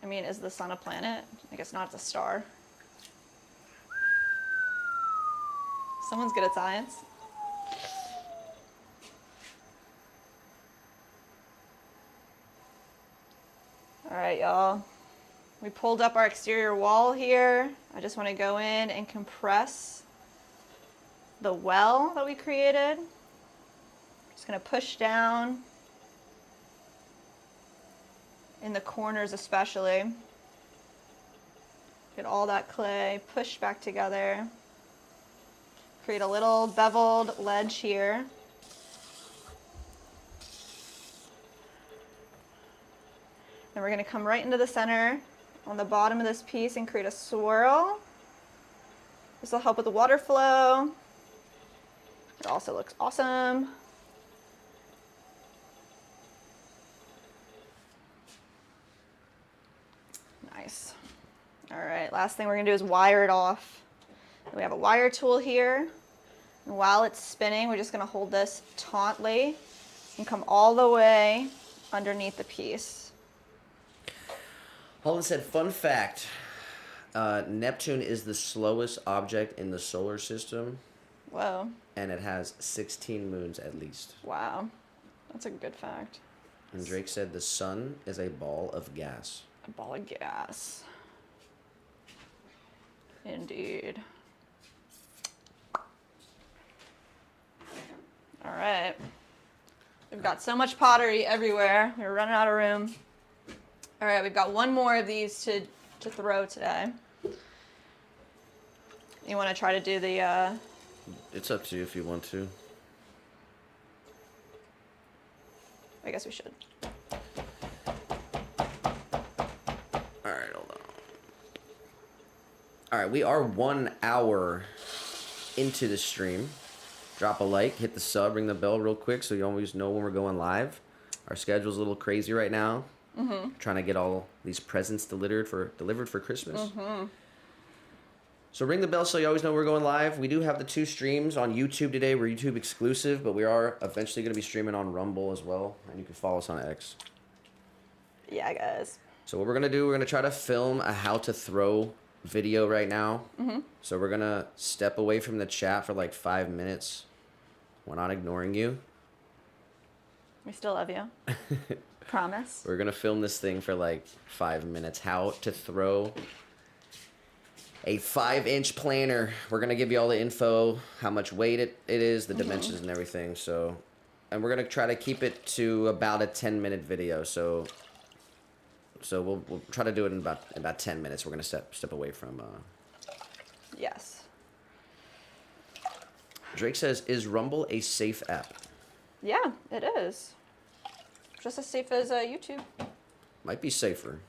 I mean, is the sun a planet? I guess not, it's a star. Someone's good at science. All right, y'all. We pulled up our exterior wall here. I just want to go in and compress the well that we created. Just going to push down in the corners especially. Get all that clay pushed back together. Create a little beveled ledge here. Then we're going to come right into the center on the bottom of this piece and create a swirl. This will help with the water flow. It also looks awesome. Nice. All right, last thing we're going to do is wire it off. We have a wire tool here. And while it's spinning, we're just going to hold this tautly and come all the way underneath the piece. Holden said, fun fact, Neptune is the slowest object in the solar system. Whoa. And it has 16 moons at least. Wow. That's a good fact. And Drake said the sun is a ball of gas. A ball of gas. Indeed. All right. We've got so much pottery everywhere. We're running out of room. All right, we've got one more of these to throw today. You want to try to do the... It's up to you if you want to. I guess we should. All right, hold on. All right, we are 1 hour into the stream. Drop a like, hit the sub, ring the bell real quick so you always know when we're going live. Our schedule's a little crazy right now. Mm-hmm. Trying to get all these presents delivered for Christmas. Mm-hmm. So ring the bell so you always know we're going live. We do have the 2 streams on YouTube today. We're YouTube exclusive, but we are eventually going to be streaming on Rumble as well. And you can follow us on X. Yeah, guys. So what we're going to do, we're going to try to film a how to throw video right now. Mm-hmm. So we're going to step away from the chat for like 5 minutes. We're not ignoring you. We still love you. Promise. We're going to film this thing for like 5 minutes. How to throw a 5-inch planter. We're going to give you all the info, how much weight it is, the dimensions and everything. So, and we're going to try to keep it to about a 10-minute video. So we'll try to do it in about 10 minutes. We're going to step away from... Yes. Drake says, is Rumble a safe app? Yeah, it is. Just as safe as YouTube. Might be safer.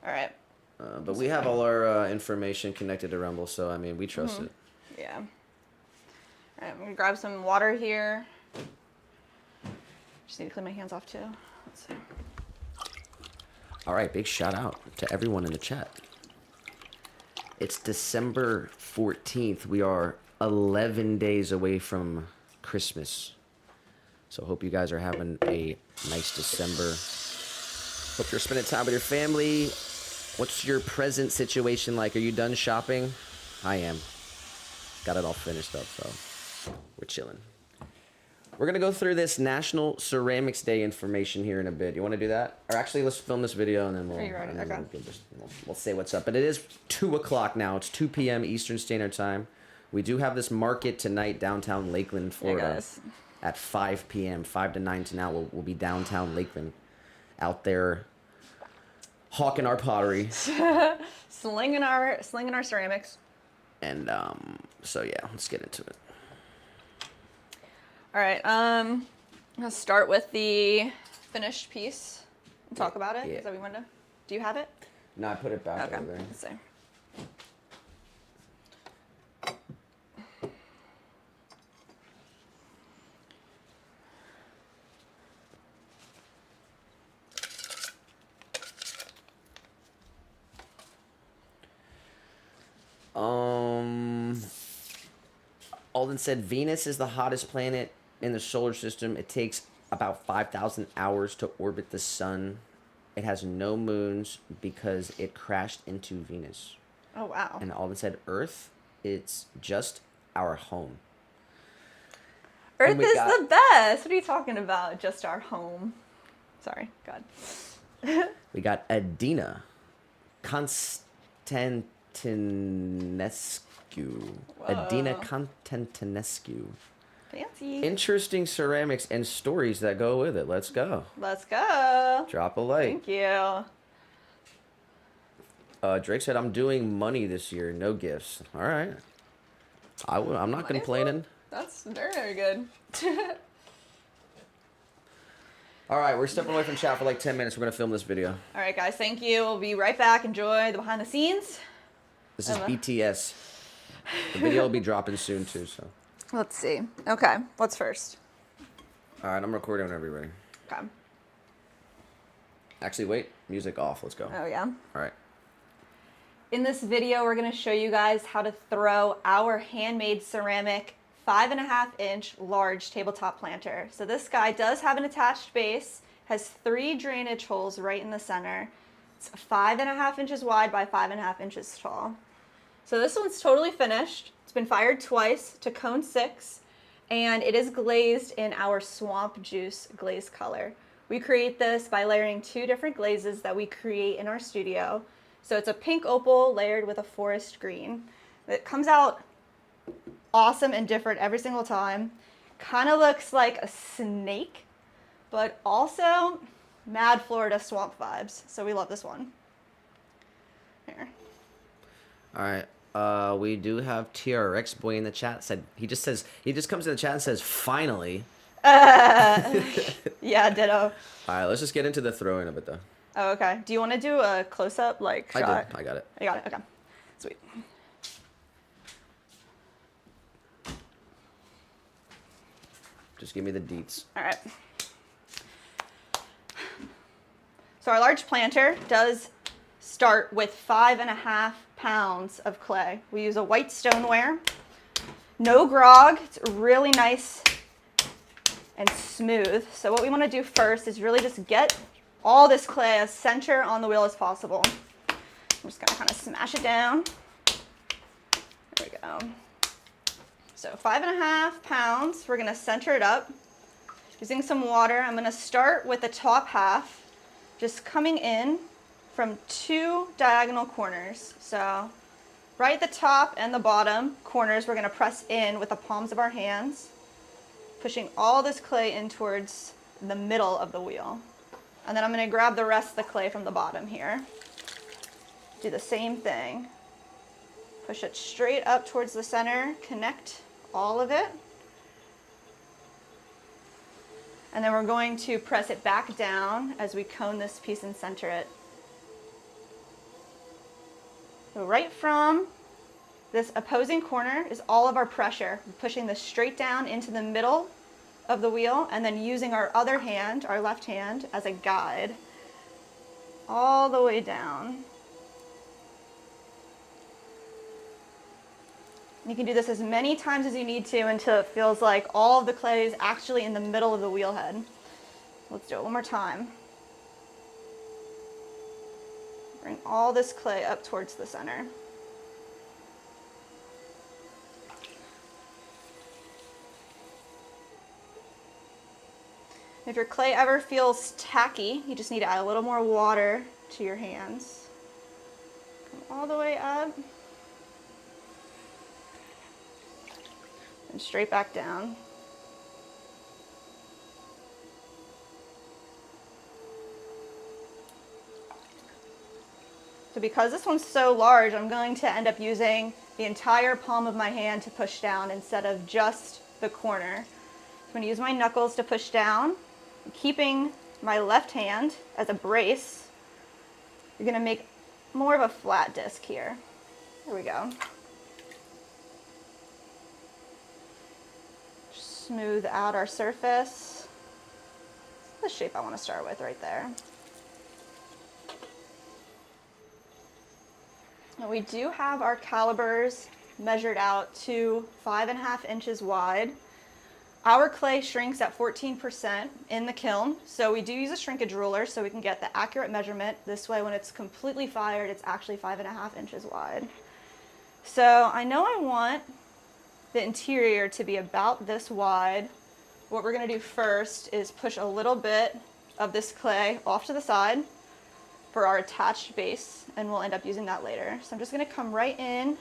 All right. But we have all our information connected to Rumble, so, I mean, we trust it. Yeah. All right, I'm going to grab some water here. Just need to clean my hands off, too. Let's see. All right, big shout out to everyone in the chat. It's December 14th. We are 11 days away from Christmas. So hope you guys are having a nice December. Hope you're spending time with your family. What's your present situation like? Are you done shopping? I am. Got it all finished up, so we're chilling. We're going to go through this National Ceramics Day information here in a bit. You want to do that? Or actually, let's film this video and then we'll, Are you ready? Okay. we'll say what's up. But it is 2 o'clock now. It's 2 p.m. Eastern Standard Time. We do have this market tonight, downtown Lakeland, Florida, at 5 p.m. 5 to 9 to now. We'll be downtown Lakeland, out there, hawking our pottery, slinging our ceramics. And so yeah, let's get into it. All right. I'm gonna start with the finished piece and talk about it. Yeah. Is that what we want to? Do you have it? No, I put it back Okay. over there. Let's see. Alden said Venus is the hottest planet in the solar system. It takes about 5,000 hours to orbit the sun. It has no moons because it crashed into Venus. Oh, wow. And Alden said Earth, it's just our home. Earth is the best. What are you talking about? Just our home. Sorry, God. We got Adina Constantinescu. Adina Constantinescu. Fancy. Interesting ceramics and stories that go with it. Let's go. Let's go. Drop a like. Thank you. Drake said, I'm doing money this year. No gifts. All right. I'm not complaining. That's very, very good. All right, we're stepping away from chat for like 10 minutes. We're going to film this video. All right, guys. Thank you. We'll be right back. Enjoy the behind the scenes. This is BTS. The video will be dropping soon, too. So. Let's see. Okay. What's first? All right, I'm recording whenever you're ready. Okay. Actually, wait. Music off. Let's go. Oh, yeah? All right. In this video, we're going to show you guys how to throw our handmade ceramic 5.5-inch large tabletop planter. So this guy does have an attached base, has 3 drainage holes right in the center. It's 5.5 inches wide by 5.5 inches tall. So this one's totally finished. It's been fired twice to cone 6, and it is glazed in our swamp juice glaze color. We create this by layering 2 different glazes that we create in our studio. So it's a pink opal layered with a forest green. It comes out awesome and different every single time. Kind of looks like a snake, but also mad Florida swamp vibes. So we love this one. Here. All right. We do have TRX boy in the chat. He just comes in the chat and says, finally. Yeah, ditto. All right, let's just get into the throwing of it, though. Oh, okay. Do you want to do a close-up, shot? I got it. You got it? Okay. Sweet. Just give me the deets. All right. So our large planter does start with 5.5 pounds of clay. We use a white stoneware. No grog. It's really nice and smooth. So what we want to do first is really just get all this clay as center on the wheel as possible. I'm just going to kind of smash it down. There we go. So 5.5 pounds, we're going to center it up. Using some water, I'm going to start with the top half, just coming in from 2 diagonal corners. So right at the top and the bottom corners, we're going to press in with the palms of our hands, pushing all this clay in towards the middle of the wheel. And then I'm going to grab the rest of the clay from the bottom here. Do the same thing. Push it straight up towards the center, connect all of it. And then we're going to press it back down as we cone this piece and center it. So right from this opposing corner is all of our pressure. We're pushing this straight down into the middle of the wheel and then using our other hand, our left hand, as a guide all the way down. You can do this as many times as you need to until it feels like all of the clay is actually in the middle of the wheel head. Let's do it one more time. Bring all this clay up towards the center. If your clay ever feels tacky, you just need to add a little more water to your hands. Come all the way up. and straight back down. So because this one's so large, I'm going to end up using the entire palm of my hand to push down instead of just the corner. I'm going to use my knuckles to push down, keeping my left hand as a brace. You're going to make more of a flat disc here. There we go. Just smooth out our surface. The shape I want to start with right there. Now we do have our calibers measured out to 5.5 inches wide. Our clay shrinks at 14% in the kiln, so we do use a shrinkage ruler so we can get the accurate measurement. This way when it's completely fired, it's actually 5.5 inches wide. So I know I want the interior to be about this wide. What we're going to do first is push a little bit of this clay off to the side for our attached base, and we'll end up using that later. So I'm just going to come right in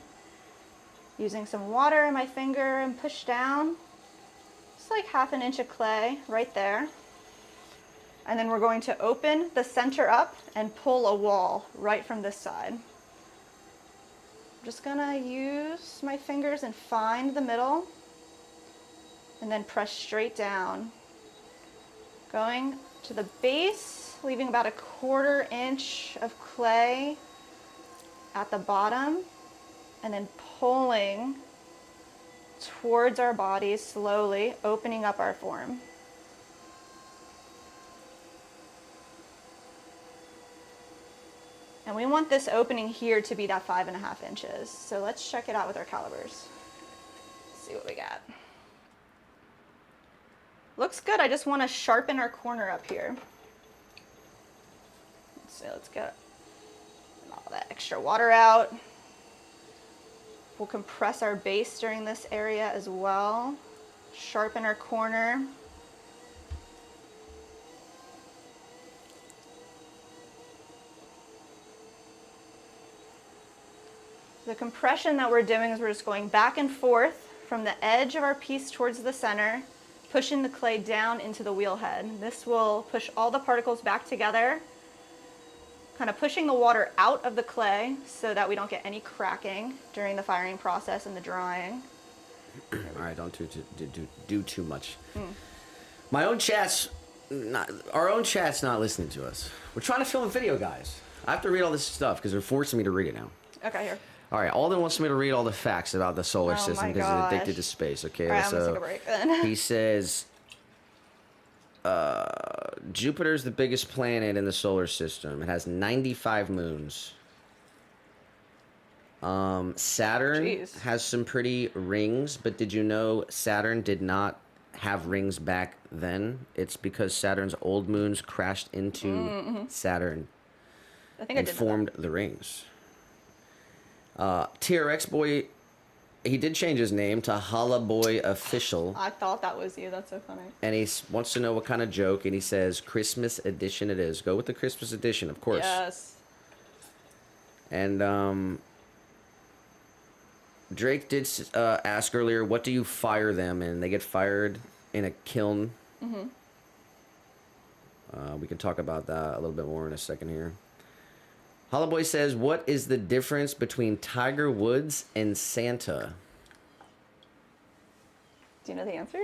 using some water in my finger and push down. Just like 1/2 inch of clay right there. And then we're going to open the center up and pull a wall right from this side. I'm just gonna use my fingers and find the middle and then press straight down. Going to the base, leaving about 1/4 inch of clay at the bottom and then pulling towards our bodies slowly, opening up our form. And we want this opening here to be that 5.5 inches. So let's check it out with our calibers. Let's see what we got. Looks good. I just want to sharpen our corner up here. Let's get all that extra water out. We'll compress our base during this area as well. Sharpen our corner. The compression that we're doing is we're just going back and forth from the edge of our piece towards the center, pushing the clay down into the wheel head. This will push all the particles back together, kind of pushing the water out of the clay so that we don't get any cracking during the firing process and the drying. All right, don't do too much. My own chat's our own chat's not listening to us. We're trying to film a video, guys. I have to read all this stuff because they're forcing me to read it now. Okay, here. All right, Alden wants me to read all the facts about the solar system because he's addicted to space. Okay, all right, so I'm gonna take a break then. he says Jupiter's the biggest planet in the solar system. It has 95 moons. Saturn has some pretty rings, but did you know Saturn did not have rings back then? It's because Saturn's old moons crashed into Saturn and formed the rings. TRX Boy, he did change his name to Holla Boy Official. I thought that was you. That's so funny. And he wants to know what kind of joke, and he says Christmas edition it is. Go with the Christmas edition, of course. Yes. And Drake did ask earlier, what do you fire them in? They get fired in a kiln. We can talk about that a little bit more in a second here. Hollaboy says, what is the difference between Tiger Woods and Santa? Do you know the answer?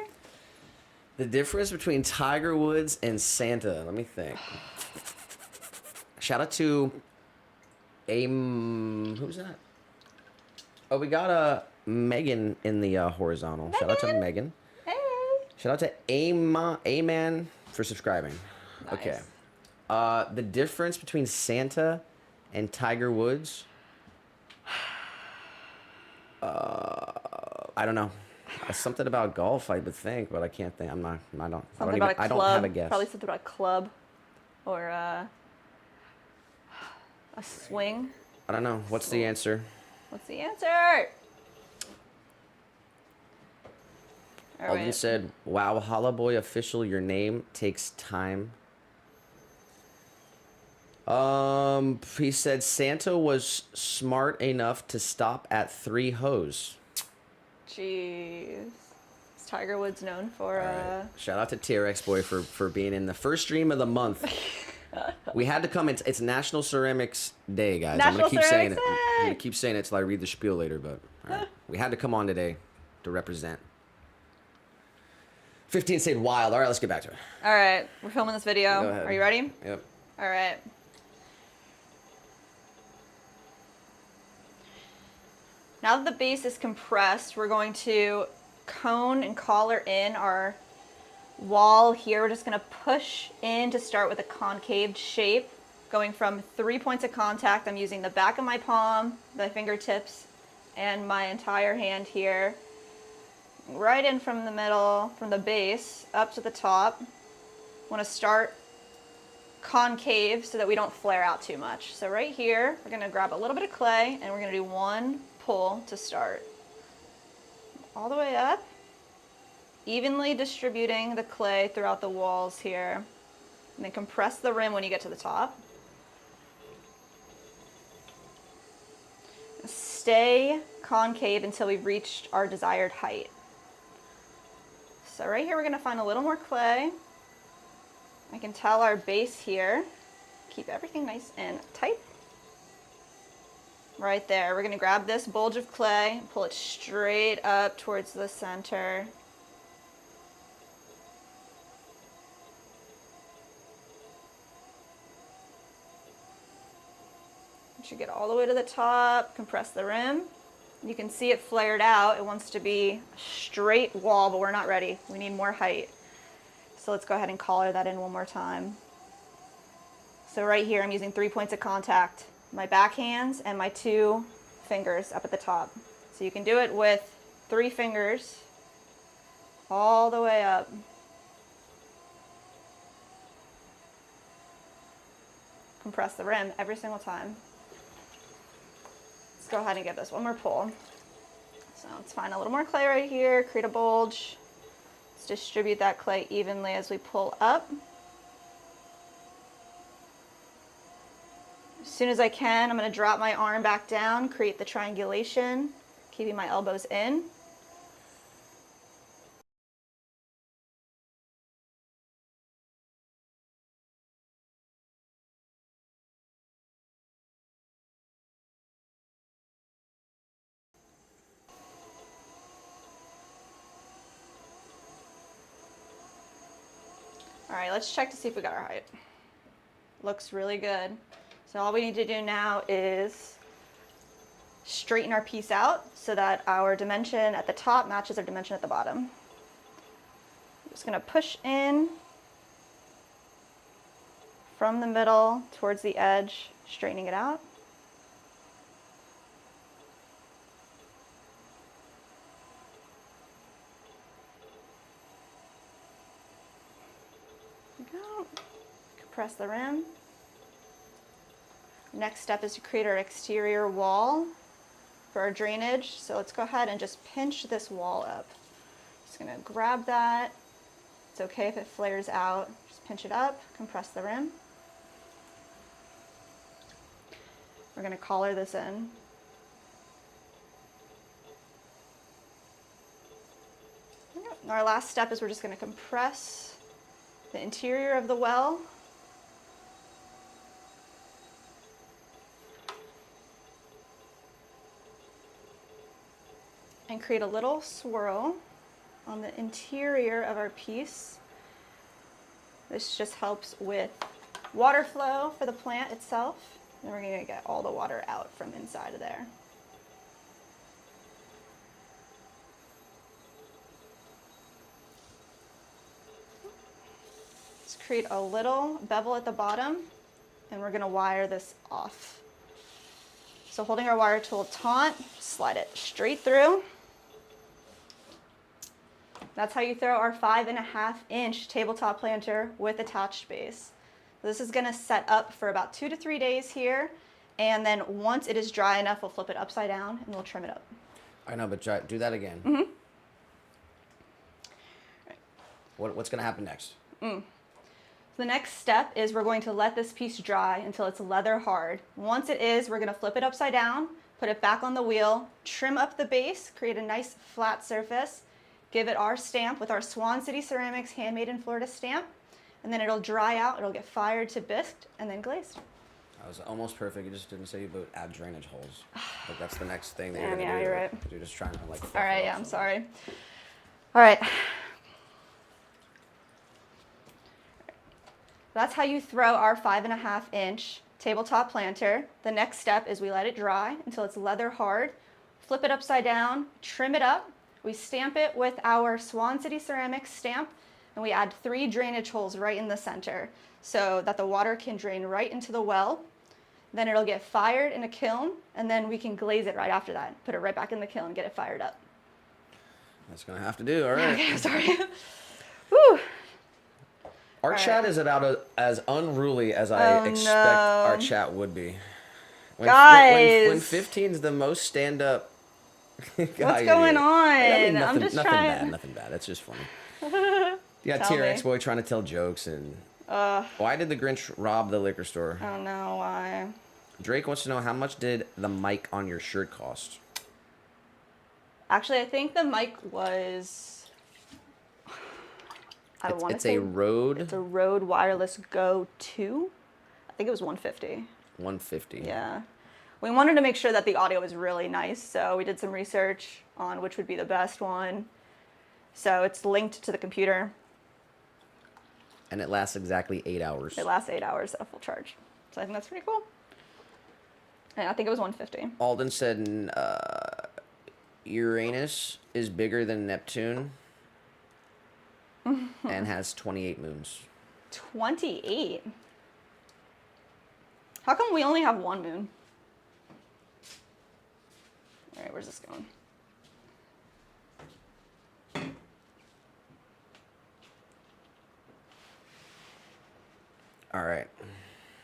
The difference between Tiger Woods and Santa. Let me think. Shout out to who's that? Oh, we got Megan in the horizontal. Shout out to Megan. Hey. Shout out to Aman for subscribing. Nice. Okay. The difference between Santa and Tiger Woods. I don't know. Something about golf, I would think, but I can't think. I don't have a guess. Probably something about a club or a swing. I don't know. What's the answer? What's the answer? Alden said, wow, Hollaboy Official, your name takes time. He said Santa was smart enough to stop at 3 hoes. Jeez. Tiger Woods known for. Right. Shout out to TRX Boy for being in the first stream of the month. We had to come. It's National Ceramics Day, guys. National I'm gonna keep saying it. Ceramics I'm Day! gonna keep saying it till I read the spiel later. But all right. We had to come on today to represent. 15 stayed wild. All right, let's get back to it. All right, we're filming this video. Go ahead. Are you ready? Yep. All right. Now that the base is compressed, we're going to cone and collar in our wall here. We're just going to push in to start with a concave shape, going from 3 points of contact. I'm using the back of my palm, the fingertips, and my entire hand here. Right in from the middle, from the base up to the top. Want to start concave so that we don't flare out too much. So right here, we're going to grab a little bit of clay and we're going to do one pull to start. All the way up, evenly distributing the clay throughout the walls here. And then compress the rim when you get to the top. Stay concave until we've reached our desired height. So right here, we're going to find a little more clay. I can tell our base here. Keep everything nice and tight. Right there, we're going to grab this bulge of clay, pull it straight up towards the center. You should get all the way to the top, compress the rim. You can see it flared out. It wants to be a straight wall, but we're not ready. We need more height. So let's go ahead and collar that in one more time. So right here, I'm using 3 points of contact. My back hands and my 2 fingers up at the top. So you can do it with 3 fingers all the way up. Compress the rim every single time. Let's go ahead and give this one more pull. So let's find a little more clay right here, create a bulge. Let's distribute that clay evenly as we pull up. As soon as I can, I'm going to drop my arm back down, create the triangulation, keeping my elbows in. All right, let's check to see if we got our height. Looks really good. So all we need to do now is straighten our piece out so that our dimension at the top matches our dimension at the bottom. I'm just going to push in from the middle towards the edge, straightening it out. There we go. Compress the rim. Next step is to create our exterior wall for our drainage. So let's go ahead and just pinch this wall up. Just gonna grab that. It's okay if it flares out. Just pinch it up, compress the rim. We're gonna collar this in. And our last step is we're just gonna compress the interior of the well. And create a little swirl on the interior of our piece. This just helps with water flow for the plant itself. And we're going to get all the water out from inside of there. Let's create a little bevel at the bottom, and we're going to wire this off. So holding our wire tool taut, slide it straight through. That's how you throw our 5.5-inch tabletop planter with attached base. This is gonna set up for about 2 to 3 days here. And then once it is dry enough, we'll flip it upside down and we'll trim it up. I know, but do that again. Mm-hmm. What's gonna happen next? So the next step is we're going to let this piece dry until it's leather hard. Once it is, we're gonna flip it upside down, put it back on the wheel, trim up the base, create a nice flat surface, give it our stamp with our Swan City Ceramics handmade in Florida stamp, and then it'll dry out, it'll get fired to bisque, and then glazed. That was almost perfect. You just didn't say you would add drainage holes. Like that's the next thing that you're Damn, gonna yeah, do. you're right. You're just trying to like. All right, yeah, I'm sorry. All right. That's how you throw our 5.5-inch tabletop planter. The next step is we let it dry until it's leather hard. Flip it upside down, trim it up. We stamp it with our Swan City Ceramics stamp, and we add 3 drainage holes right in the center so that the water can drain right into the well. Then it'll get fired in a kiln, and then we can glaze it right after that. Put it right back in the kiln and get it fired up. That's gonna have to do. All right. Okay, sorry. Whew. Our chat is about as unruly as I expect our chat would be. Guys. When 15 is the most stand-up guy. What's going on? Nothing, I'm just nothing trying. bad. Nothing bad. It's just funny. You got Tell me. T-Rex boy trying to tell jokes and. Why did the Grinch rob the liquor store? I don't know why. Drake wants to know how much did the mic on your shirt cost? Actually, I think the mic was. I want to It's say a Rode. it's a Rode Wireless Go 2. I think it was 150. 150. Yeah. We wanted to make sure that the audio was really nice, so we did some research on which would be the best one. So it's linked to the computer. And it lasts exactly 8 hours. It lasts 8 hours at a full charge. So I think that's pretty cool. And I think it was 150. Alden said Uranus is bigger than Neptune and has 28 moons. 28? How come we only have 1 moon? All right, where's this going? All right.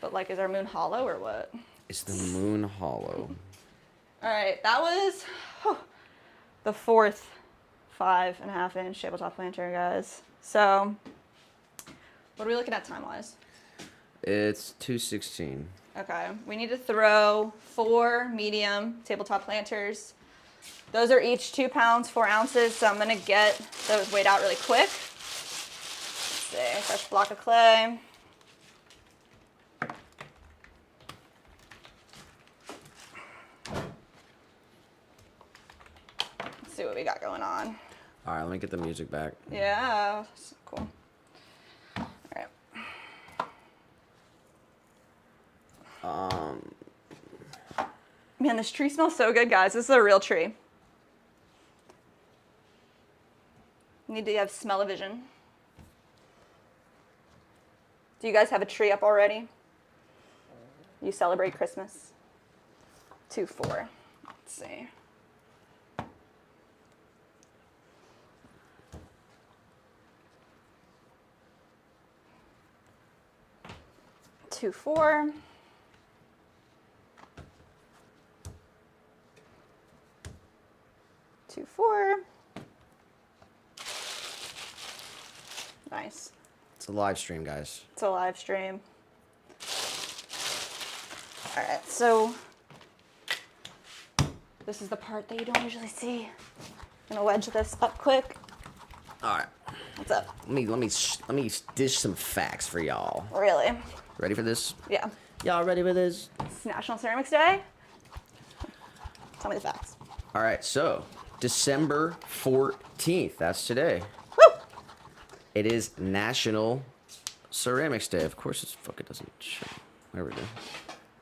But like, is our moon hollow or what? It's the moon hollow. All right, that was the 4th 5.5-inch tabletop planter, guys. So, what are we looking at time-wise? It's 2:16. Okay, we need to throw 4 medium tabletop planters. Those are each 2 pounds, 4 ounces, so I'm gonna get those weighed out really quick. Let's see, fresh block of clay. Let's see what we got going on. All right, let me get the music back. Yeah, that's cool. All right. Man, this tree smells so good, guys. This is a real tree. You need to have smell-o-vision. Do you guys have a tree up already? You celebrate Christmas? 2-4. Let's see. 2-4. Nice. It's a live stream, guys. It's a live stream. All right, so this is the part that you don't usually see. I'm gonna wedge this up quick. All right. What's up? Let me dish some facts for y'all. Really? Ready for this? Yeah. Y'all ready for this? It's National Ceramics Day. Tell me the facts. All right, so December 14th. That's today. Woo! It is National Ceramics Day. Of course, it fucking doesn't show. There we go.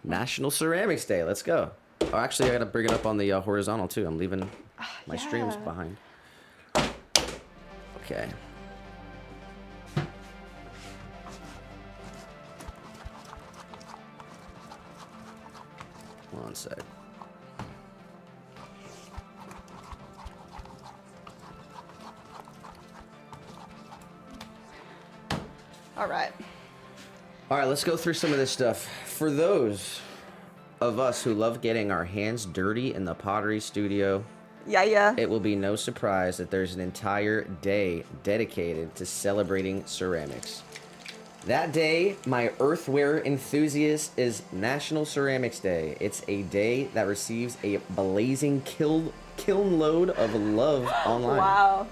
National Ceramics Day. Let's go. Oh, actually, I gotta bring it up on the horizontal too. I'm leaving my streams behind. Okay. One sec. All right. All right, let's go through some of this stuff. For those of us who love getting our hands dirty in the Pottery studio, Yeah. it will be no surprise that there's an entire day dedicated to celebrating ceramics. That day, my earthware enthusiast, is National Ceramics Day. It's a day that receives a blazing kiln load of love online. Wow.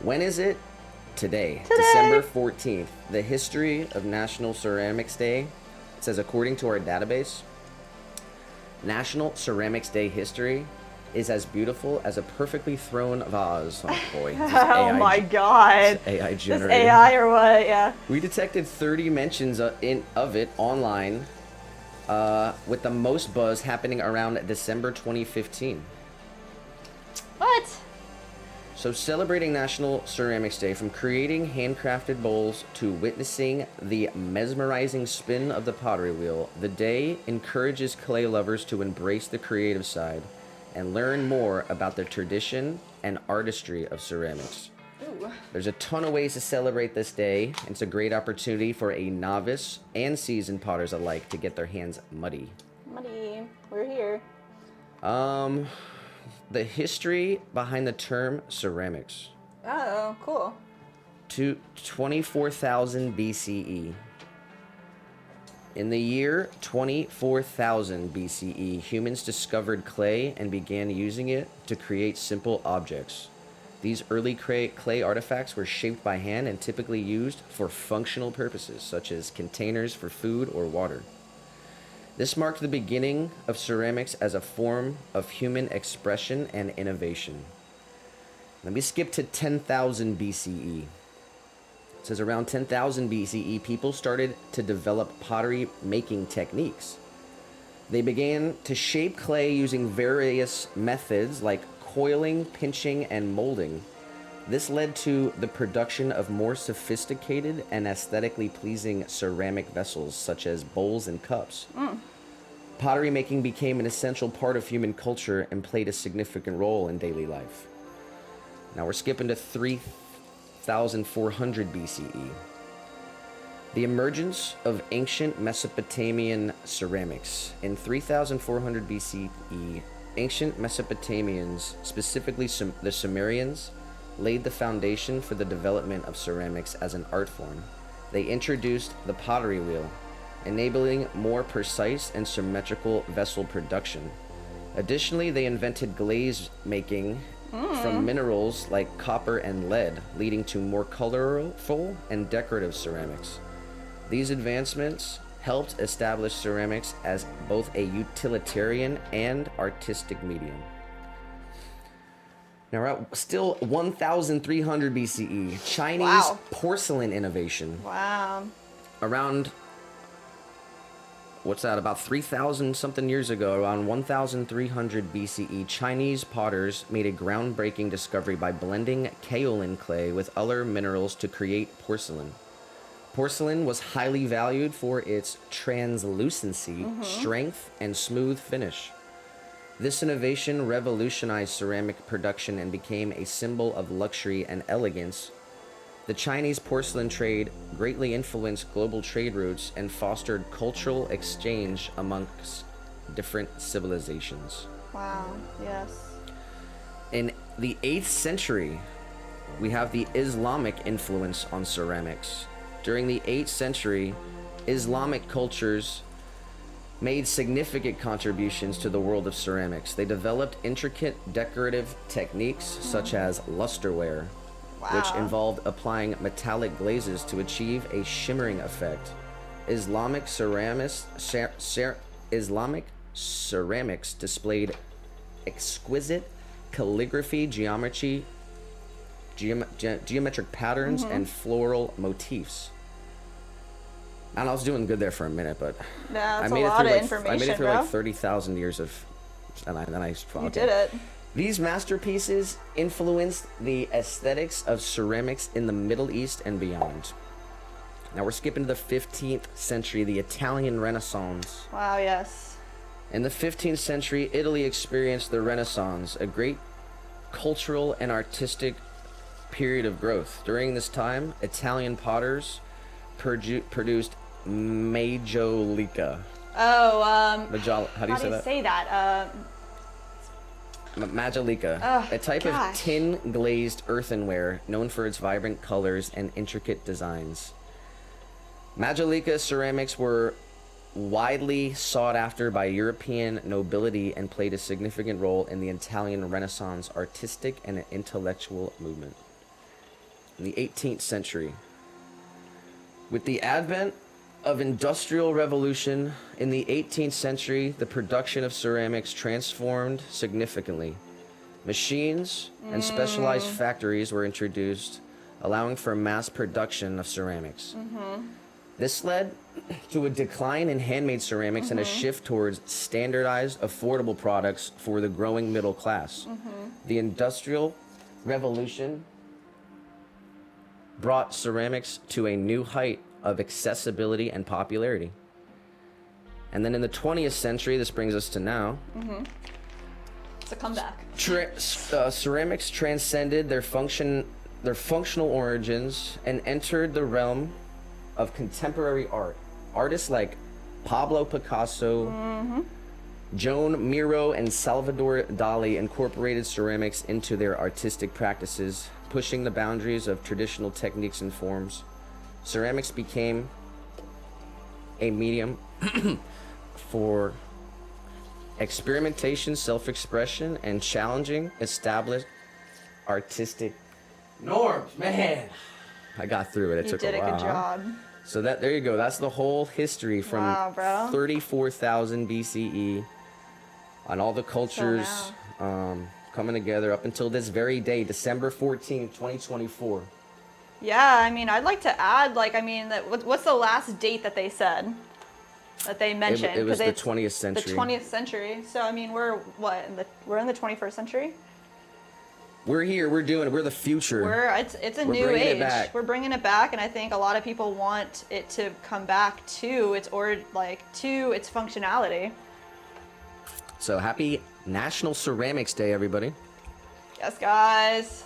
When is it? Today. Today. December 14th. The history of National Ceramics Day. It says, according to our database, National Ceramics Day history is as beautiful as a perfectly thrown vase. Oh boy. Oh my god. AI This generated. AI or what? Yeah. We detected 30 mentions of it online, with the most buzz happening around December 2015. What? So celebrating National Ceramics Day, from creating handcrafted bowls to witnessing the mesmerizing spin of the pottery wheel, the day encourages clay lovers to embrace the creative side and learn more about the tradition and artistry of ceramics. Ooh. There's a ton of ways to celebrate this day, and it's a great opportunity for a novice and seasoned potters alike to get their hands muddy. Muddy. We're here. The history behind the term ceramics. Oh, cool. To 24,000 BCE. In the year 24,000 BCE, humans discovered clay and began using it to create simple objects. These early clay artifacts were shaped by hand and typically used for functional purposes, such as containers for food or water. This marked the beginning of ceramics as a form of human expression and innovation. Let me skip to 10,000 BCE. It says around 10,000 BCE, people started to develop pottery making techniques. They began to shape clay using various methods like coiling, pinching, and molding. This led to the production of more sophisticated and aesthetically pleasing ceramic vessels, such as bowls and cups. Pottery making became an essential part of human culture and played a significant role in daily life. Now we're skipping to 3,400 BCE. The emergence of ancient Mesopotamian ceramics. In 3,400 BCE, ancient Mesopotamians, specifically the Sumerians, laid the foundation for the development of ceramics as an art form. They introduced the pottery wheel, enabling more precise and symmetrical vessel production. Additionally, they invented glaze making from minerals like copper and lead, leading to more colorful and decorative ceramics. These advancements helped establish ceramics as both a utilitarian and artistic medium. Now we're at still 1,300 BCE, Chinese Wow. porcelain innovation. Wow. Around, what's that, about 3,000 something years ago, around 1,300 BCE, Chinese potters made a groundbreaking discovery by blending kaolin clay with other minerals to create porcelain. Porcelain was highly valued for its translucency, strength, and smooth finish. This innovation revolutionized ceramic production and became a symbol of luxury and elegance. The Chinese porcelain trade greatly influenced global trade routes and fostered cultural exchange amongst different civilizations. Wow. Yes. In the 8th century, we have the Islamic influence on ceramics. During the 8th century, Islamic cultures made significant contributions to the world of ceramics. They developed intricate decorative techniques such as lusterware, which involved applying metallic glazes to achieve a shimmering effect. Islamic ceramics displayed exquisite calligraphy, geometric patterns, and floral motifs. I don't know, I was doing good there for a minute, but That's I made a it lot through of like information, I made it through bro. like 30,000 years of, and then I You did it. These masterpieces influenced the aesthetics of ceramics in the Middle East and beyond. Now we're skipping to the 15th century, the Italian Renaissance. Wow. Yes. In the 15th century, Italy experienced the Renaissance, a great cultural and artistic period of growth. During this time, Italian potters produced majolica. Oh. How do you say that? Say that? Majolica, a type of tin glazed earthenware known for its vibrant colors and intricate designs. Majolica ceramics were widely sought after by European nobility and played a significant role in the Italian Renaissance artistic and intellectual movement. in the 18th century. With the advent of industrial revolution in the 18th century, the production of ceramics transformed significantly. Machines and specialized factories were introduced, allowing for mass production of ceramics. This led to a decline in handmade ceramics and a shift towards standardized, affordable products for the growing middle class. The Industrial Revolution brought ceramics to a new height of accessibility and popularity. And then in the 20th century, this brings us to now. It's a comeback. Ceramics transcended their functional origins and entered the realm of contemporary art. Artists like Pablo Picasso, Joan Miro, and Salvador Dali incorporated ceramics into their artistic practices, pushing the boundaries of traditional techniques and forms. Ceramics became a medium for experimentation, self-expression, and challenging established artistic norms. Man, I got through it. It took a while. You did a good job. So there you go. That's the whole history from 34,000 BCE on all the cultures coming together up until this very day, December 14th, 2024. Yeah, I mean, I'd like to add, what's the last date that they said? That they mentioned? It was the 20th century. The 20th century. So, I mean, we're in the 21st century? We're here. We're the future. It's a new age. We're bringing it back, and I think a lot of people want it to come back to its functionality. So happy National Ceramics Day, everybody. Yes, guys.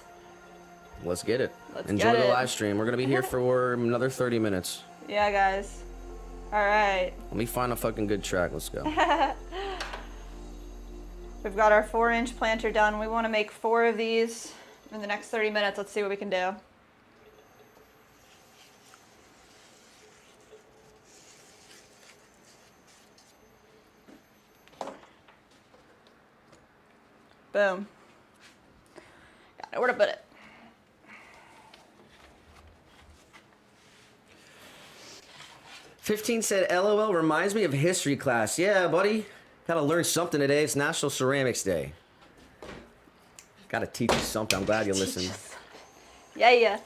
Let's get it. Let's Enjoy get the it. live stream. We're gonna be here for another 30 minutes. Yeah, guys. All right. Let me find a fucking good track. Let's go. We've got our 4-inch planter done. We want to make 4 of these in the next 30 minutes. Let's see what we can do. Boom. Got nowhere to put it. "15 said, LOL reminds me of history class." Yeah, buddy. Gotta learn something today. It's National Ceramics Day. Gotta teach you something. I'm glad you listened. Yeah.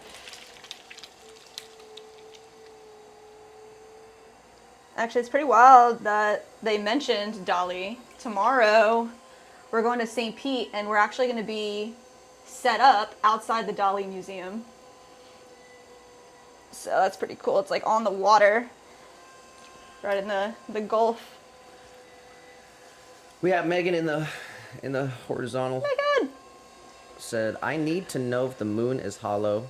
Actually, it's pretty wild that they mentioned Dali. Tomorrow, we're going to St. Pete, and we're actually going to be set up outside the Dali Museum. So that's pretty cool. It's like on the water, right in the Gulf. We have Megan in the horizontal. Megan! Said, "I need to know if the moon is hollow."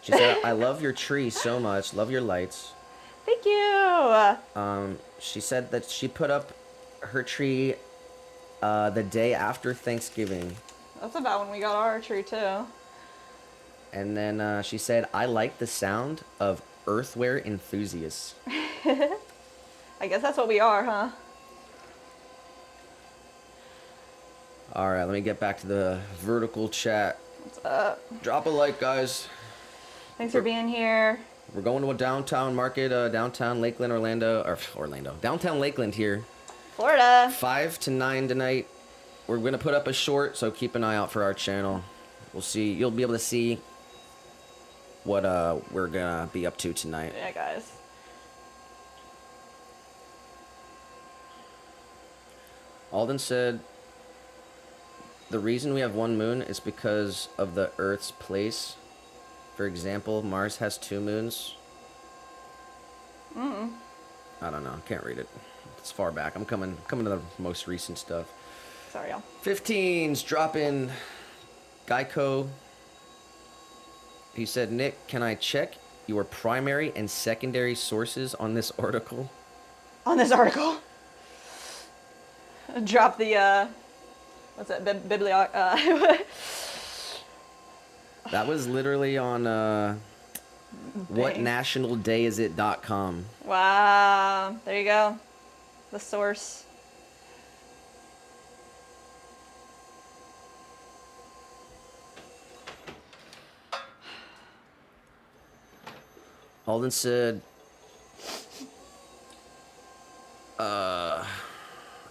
She said, "I love your tree so much. Love your lights." Thank you! She said that she put up her tree the day after Thanksgiving. That's about when we got our tree, too. And then she said, "I like the sound of earthware enthusiasts." I guess that's what we are, huh? All right, let me get back to the vertical chat. What's up? Drop a like, guys. Thanks for being here. We're going to a downtown market, downtown Lakeland, downtown Lakeland here. Florida. 5 to 9 tonight. We're going to put up a short, so keep an eye out for our channel. We'll see. You'll be able to see what we're going to be up to tonight. Yeah, guys. Alden said, "The reason we have one moon is because of the Earth's place. For example, Mars has 2 moons." I don't know. Can't read it. It's far back. I'm coming to the most recent stuff. Sorry, y'all. 15's dropping. Geico. He said, "Nick, can I check your primary and secondary sources on this article?" On this article. Drop the, what's that, bibliog... That was literally on whatnationaldayIsit.com. Wow. There you go. The source. Alden said, I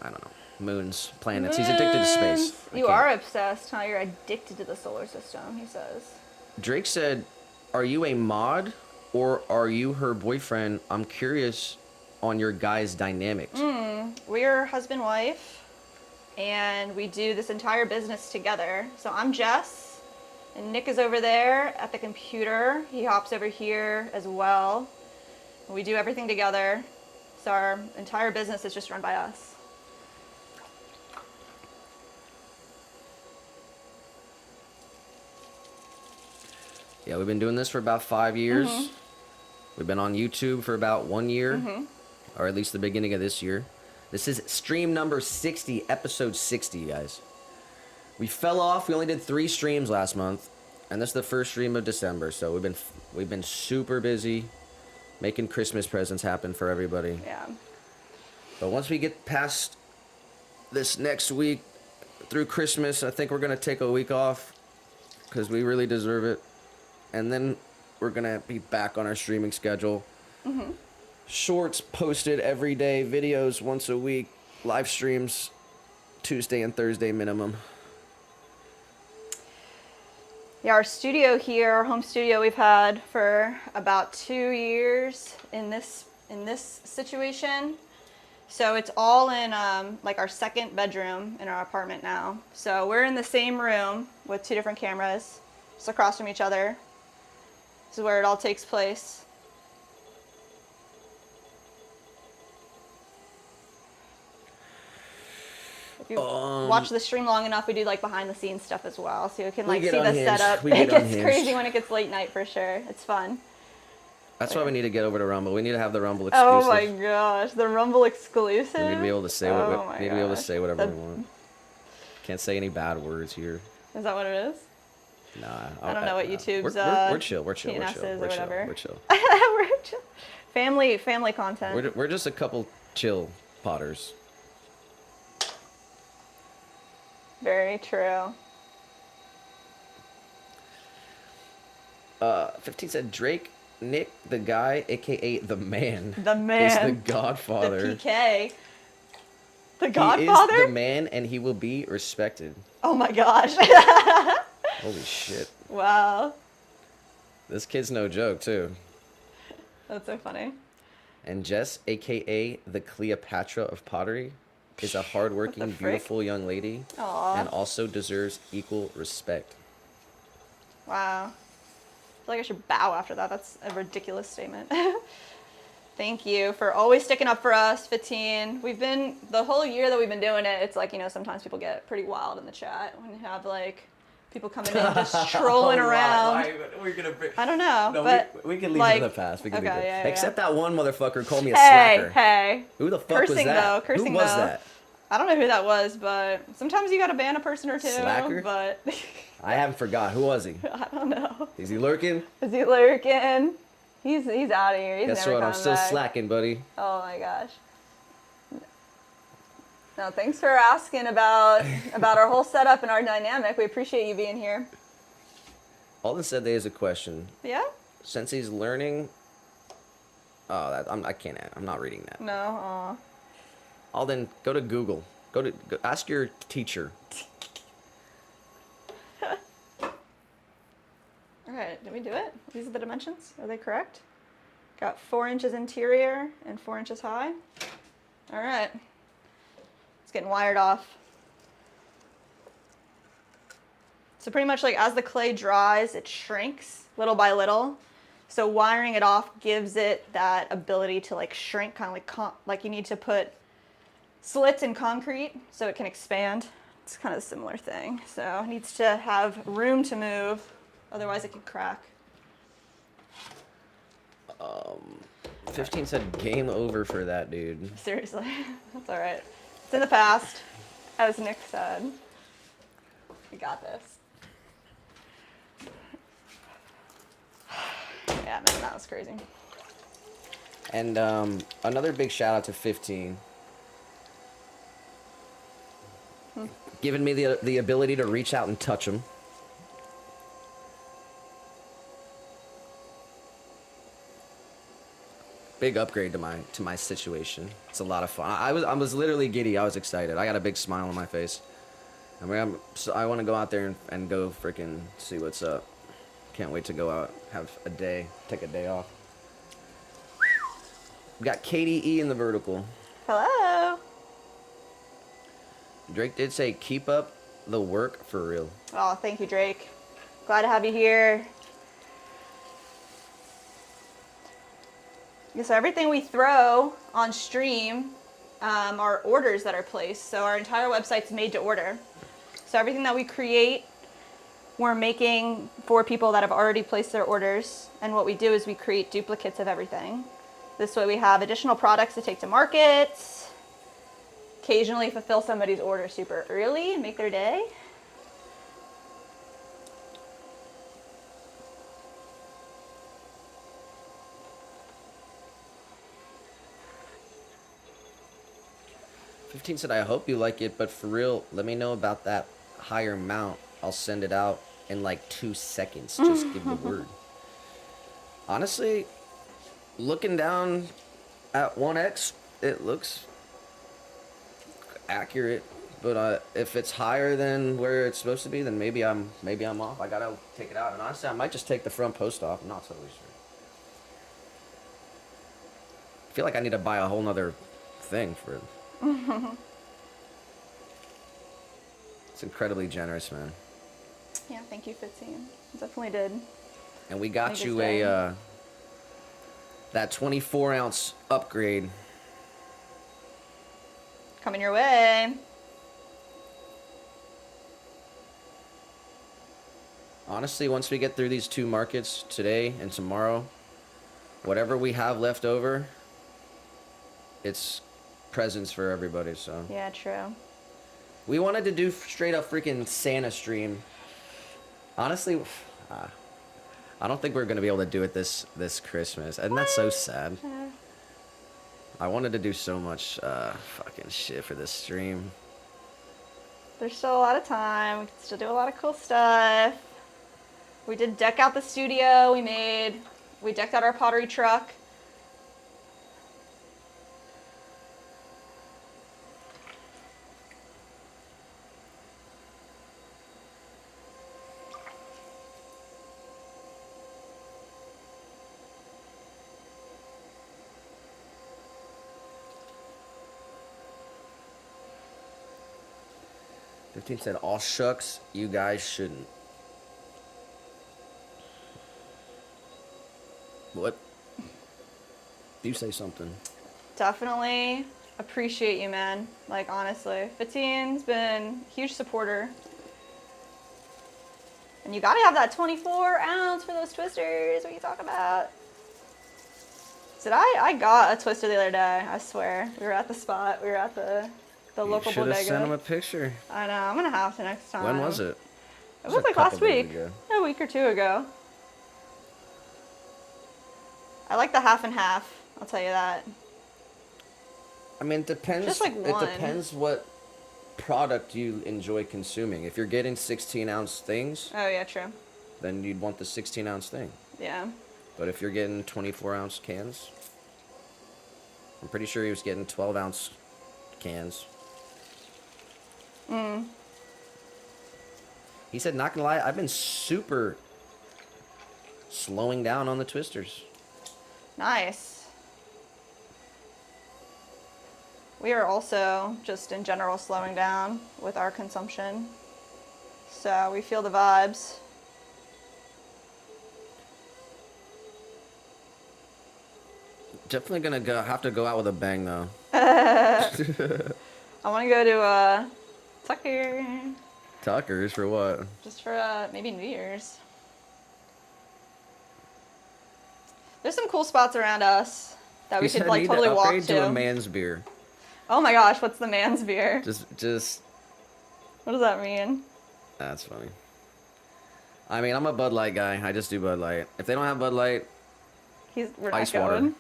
don't know, moons, planets. He's addicted to space. You are obsessed, huh? You're addicted to the solar system, he says. Drake said, are you a mod or are you her boyfriend? I'm curious on your guys' dynamics. We're husband-wife, and we do this entire business together. So I'm Jess, and Nick is over there at the computer. He hops over here as well. We do everything together. So our entire business is just run by us. Yeah, we've been doing this for about 5 years. We've been on YouTube for about 1 year, or at least the beginning of this year. This is stream number 60, episode 60, guys. We fell off. We only did 3 streams last month, and this is the first stream of December. So we've been super busy making Christmas presents happen for everybody. Yeah. But once we get past this next week through Christmas, I think we're gonna take a week off because we really deserve it. And then we're going to be back on our streaming schedule. Shorts posted every day, videos once a week, live streams Tuesday and Thursday minimum. Yeah, our studio here, our home studio we've had for about 2 years in this situation. So it's all in like our second bedroom in our apartment now. So we're in the same room with 2 different cameras, just across from each other. This is where it all takes place. If you watch the stream long enough, we do like behind the scenes stuff as well. So you can like see the setup. It gets crazy when it gets late night for sure. It's fun. That's why we need to get over to Rumble. We need to have the Rumble exclusive. Oh my gosh, the Rumble exclusive. We need to be able to say whatever we want. Can't say any bad words here. Is that what it is? Nah, I don't know what YouTube's we're chill. We're chill. We're chill. We're chill. Family content. We're just a couple chill potters. Very true. 15 said Drake, Nick, the guy, aka the man. The man. Is the Godfather. The PK. The Godfather? He is the man, and he will be respected. Oh my gosh. Holy shit. Wow. This kid's no joke, too. That's so funny. And Jess, a.k.a. the Cleopatra of Pottery, is a hardworking, beautiful young lady. Aww. And also deserves equal respect. Wow. I feel like I should bow after that. That's a ridiculous statement. Thank you for always sticking up for us, 15. We've been, the whole year that we've been doing it, it's like, you know, sometimes people get pretty wild in the chat when you have like people coming in just trolling around. Why? We're gonna I don't know, no, but we can leave like, it in the past. We can leave it. Yeah, Except that one motherfucker called me a hey, slacker. Hey, who the fuck was that? Cursing who was though. that? I don't know who that was, but sometimes you gotta ban a person or two. Slacker? But I haven't forgot. Who was he? I don't know. Is he lurking? Is he lurking? He's out of here. He's Guess never what? I'm coming still back. slacking, buddy. Oh my gosh. No, thanks for asking about our whole setup and our dynamic. We appreciate you being here. Alden said there is a question. Yeah? Since he's learning, I can't. I'm not reading that. No. Aw. Alden, go to Google. Go ask your teacher. All right, did we do it? These are the dimensions. Are they correct? Got 4 inches interior and 4 inches high. All right. It's getting wired off. So pretty much like as the clay dries, it shrinks little by little. So wiring it off gives it that ability to like shrink, kind of like you need to put slits in concrete so it can expand. It's kind of a similar thing. So it needs to have room to move, otherwise it can crack. 15 said game over for that dude. Seriously, that's all right. It's in the past, as Nick said. We got this. Yeah, man, that was crazy. And another big shout out to 15. Giving me the ability to reach out and touch him. big upgrade to my situation. It's a lot of fun. I was literally giddy. I was excited. I got a big smile on my face. I mean, I want to go out there and go freaking see what's up. Can't wait to go out, have a day, take a day off. We got KDE in the vertical. Hello. Drake did say, keep up the work for real. Oh, thank you, Drake. Glad to have you here. Yeah, so everything we throw on stream are orders that are placed. So our entire website's made to order. So everything that we create, we're making for people that have already placed their orders. And what we do is we create duplicates of everything. This way we have additional products to take to markets, occasionally fulfill somebody's order super early and make their day. Fifteen said, I hope you like it, but for real, let me know about that higher mount. I'll send it out in like 2 seconds. Just give the word. Honestly, looking down at 1X, it looks accurate. But if it's higher than where it's supposed to be, then maybe I'm off. I gotta take it out. And honestly, I might just take the front post off. I'm not totally sure. I feel like I need to buy a whole nother thing for it. It's incredibly generous, man. Yeah, thank you, 15. Definitely did. And we got you a that 24-ounce upgrade. Coming your way. Honestly, once we get through these 2 markets today and tomorrow, whatever we have left over, it's presents for everybody. So Yeah, true. we wanted to do straight up freaking Santa stream. Honestly, I don't think we're gonna be able to do it this Christmas, and that's so sad. I wanted to do so much fucking shit for this stream. There's still a lot of time. We can still do a lot of cool stuff. We did deck out the studio. We decked out our pottery truck. Fifteen said, all shucks, you guys shouldn't. What? You say something. Definitely appreciate you, man. Like, honestly. 15's been a huge supporter. And you gotta have that 24 ounce for those twisters. What are you talking about? I got a twister the other day, I swear. We were at the spot. We were at the local You should have bodega. sent him a picture. I know. I'm gonna have to next time. When was it? It was like last week. Ago. A week or 2 ago. I like the half and half. I'll tell you that. I mean, it depends. Just like one. It depends what product you enjoy consuming. If you're getting 16-ounce things, Oh yeah, true. then you'd want the 16-ounce thing. Yeah. But if you're getting 24-ounce cans, I'm pretty sure he was getting 12-ounce cans. He said, not gonna lie, I've been super slowing down on the twisters. Nice. We are also just in general slowing down with our consumption. So we feel the vibes. Definitely gonna have to go out with a bang though. I want to go to Tucker Tuckers for what? just for maybe New Year's. There's some cool spots around us that we He could said like need totally to walk upgrade to. to a man's beer. Oh my gosh, what's the man's beer? Just What does that mean? that's funny. I mean, I'm a Bud Light guy. I just do Bud Light. If they don't have Bud Light, We're not Ice water. going.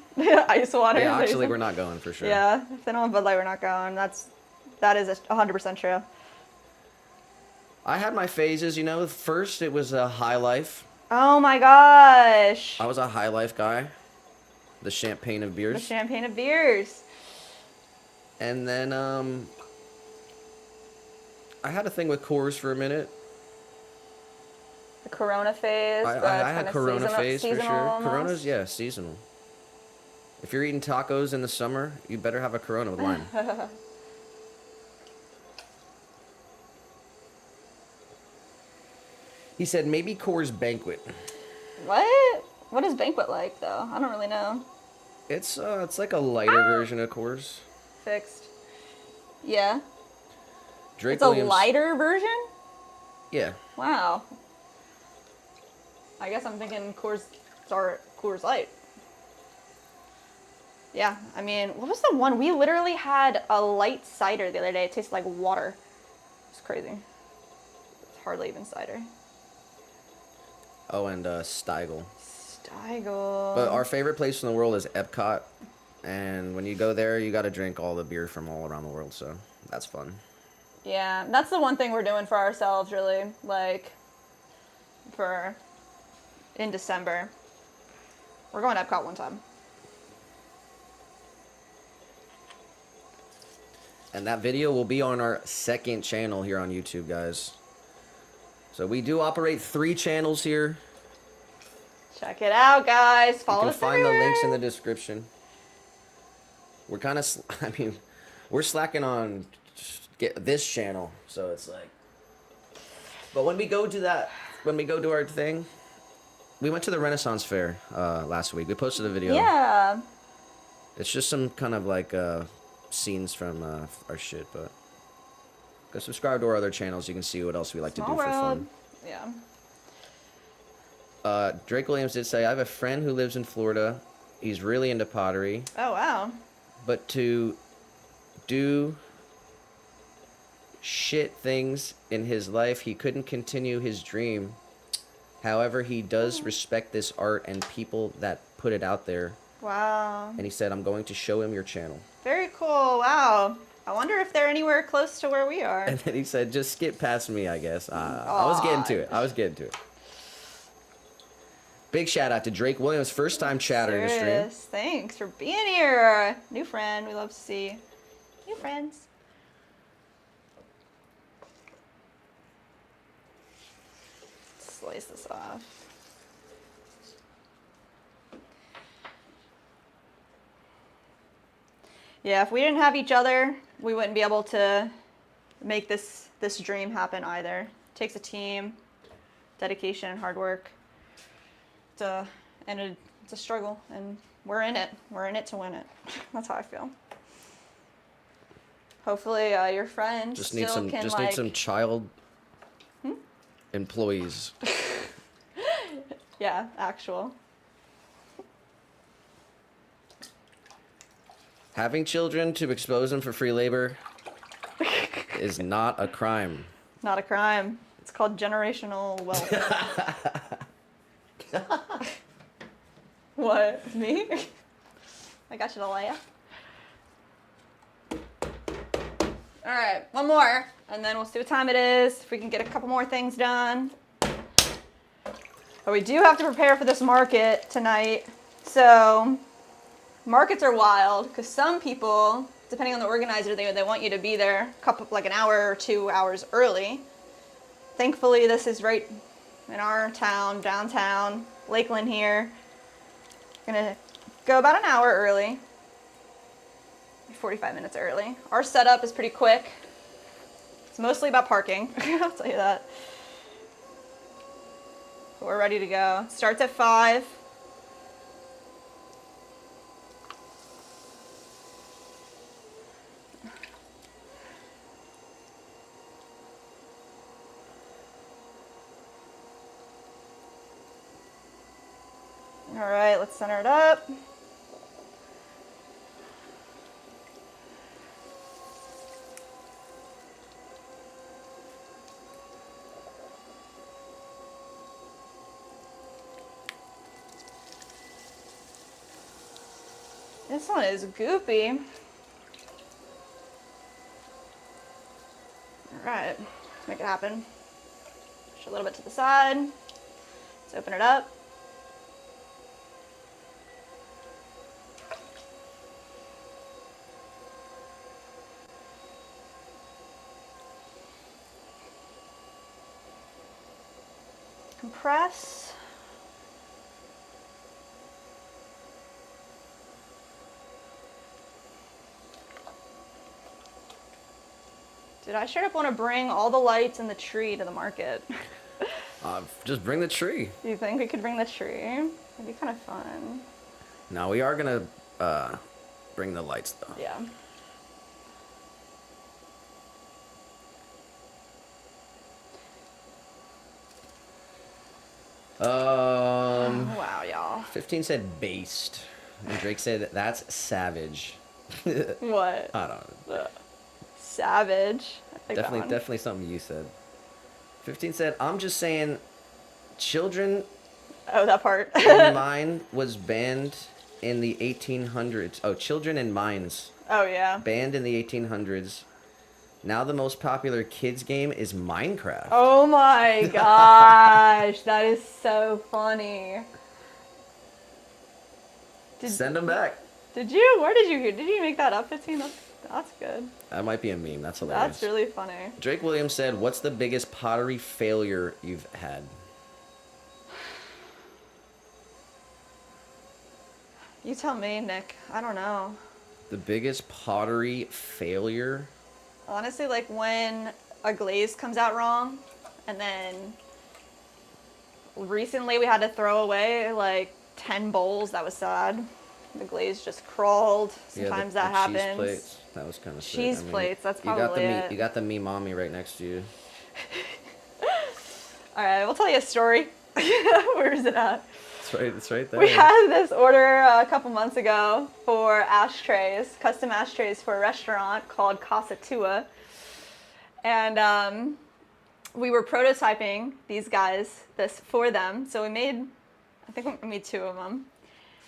Ice water. yeah, is actually, amazing. we're not going for sure. Yeah, if they don't have Bud Light, we're not going. That is 100% true. I had my phases, you know. First, it was a High Life. Oh my gosh. I was a High Life guy. The champagne of The beers. champagne of beers. And then I had a thing with Coors for a minute. The Corona phase. I had Corona phase for seasonal sure. almost. Corona's, yeah, seasonal. If you're eating tacos in the summer, you better have a Corona with lime. He said maybe Coors Banquet. What? What is Banquet like, though? I don't really know. It's like a lighter version of Coors. Fixed. Yeah. Drake It's a Williams. lighter version? Yeah. Wow. I guess I'm thinking Coors Light. Yeah, I mean, what was the one? We literally had a light cider the other day. It tasted like water. It's crazy. It's hardly even cider. Oh, and Steigl. Steigl. But our favorite place in the world is Epcot. And when you go there, you got to drink all the beer from all around the world. So that's fun. Yeah, that's the one thing we're doing for ourselves, really. Like, in December. We're going to Epcot one time. And that video will be on our second channel here on YouTube, guys. So we do operate 3 channels here. Check it out, guys. Follow You us can find the everywhere. links in the description. We're kind of, we're slacking on this channel, so it's like. But when we go to our thing, we went to the Renaissance Fair last week. We posted a video. Yeah. It's just some kind of like scenes from our shit, but go subscribe to our other channels. You can see what else we like to do Small for world. fun. Yeah. Drake Williams did say, I have a friend who lives in Florida. He's really into pottery. Oh, wow. But to do shit things in his life, he couldn't continue his dream. However, he does respect this art and people that put it out there. Wow. And he said, I'm going to show him your channel. Very cool. Wow. I wonder if they're anywhere close to where we are. And then he said, just skip past me, I guess. I was getting to it. Big shout out to Drake Williams, first time chatter in the stream. Serious. Thanks for being here. New friend. We love to see new friends. Slice this off. Yeah, if we didn't have each other, we wouldn't be able to make this dream happen either. It takes a team, dedication, and hard work. It's a struggle, and we're in it. We're in it to win it. That's how I feel. Hopefully, your friend Just still need some can need some child employees. Yeah, actual. Having children to expose them for free labor is not a crime. Not a crime. It's called generational wealth. What? Me? I got you to laugh. All right, one more, and then we'll see what time it is. If we can get a couple more things done. But we do have to prepare for this market tonight. So markets are wild because some people, depending on the organizer, they want you to be there like an hour or 2 hours early. Thankfully, this is right in our town, downtown, Lakeland here. Gonna go about an hour early, 45 minutes early. Our setup is pretty quick. It's mostly about parking, I'll tell you that. But we're ready to go. Starts at 5. All right, let's center it up. This one is goopy. All right, let's make it happen. Push a little bit to the side. Let's open it up. Compress. Dude, I straight up want to bring all the lights and the tree to the market. Just bring the tree. You think we could bring the tree? It'd be kind of fun. No, we are gonna bring the lights though. Yeah. Wow, y'all. 15 said based. And Drake said that's savage. What? I don't know. Savage. I like that one. Definitely something you said. 15 said, I'm just saying, children Oh, that part. in mine was banned in the 1800s. Oh, children in mines Oh, yeah. banned in the 1800s. Now the most popular kids game is Minecraft. Oh my gosh, that is so funny. Send them back. Did you? Where did you hear? Did you make that up, 15? That's good. That might be a meme. That's hilarious. That's really funny. Drake Williams said, what's the biggest pottery failure you've had? You tell me, Nick. I don't know. The biggest pottery failure? Honestly, like when a glaze comes out wrong, and then recently we had to throw away like 10 bowls. That was sad. The glaze just crawled. Sometimes that happens. Cheese plates. That was kind of sick. Cheese plates. That's probably it. You got the me mommy right next to you. All right, we'll tell you a story. Where is it at? It's right there. We had this order a couple months ago for ashtrays, custom ashtrays for a restaurant called Casa Tua. And we were prototyping these guys this for them. So I think we made 2 of them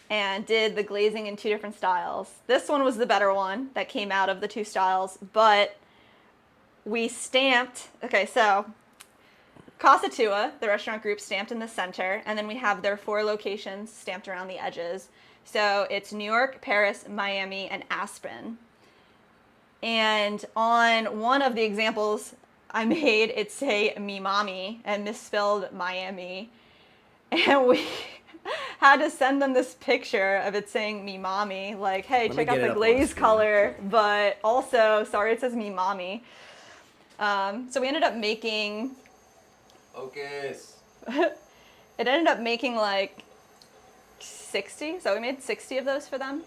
and did the glazing in 2 different styles. This one was the better one that came out of the 2 styles, but we stamped, okay, so Casa Tua, the restaurant group, stamped in the center, and then we have their 4 locations stamped around the edges. So it's New York, Paris, Miami, and Aspen. And on one of the examples I made, it say Me Mommy and misspelled Miami. And we had to send them this picture of it saying Me Mommy, like, hey, check out the glaze color, but also, sorry, it says Me Mommy. So we ended up making... Focus. It ended up making like 60, so we made 60 of those for them.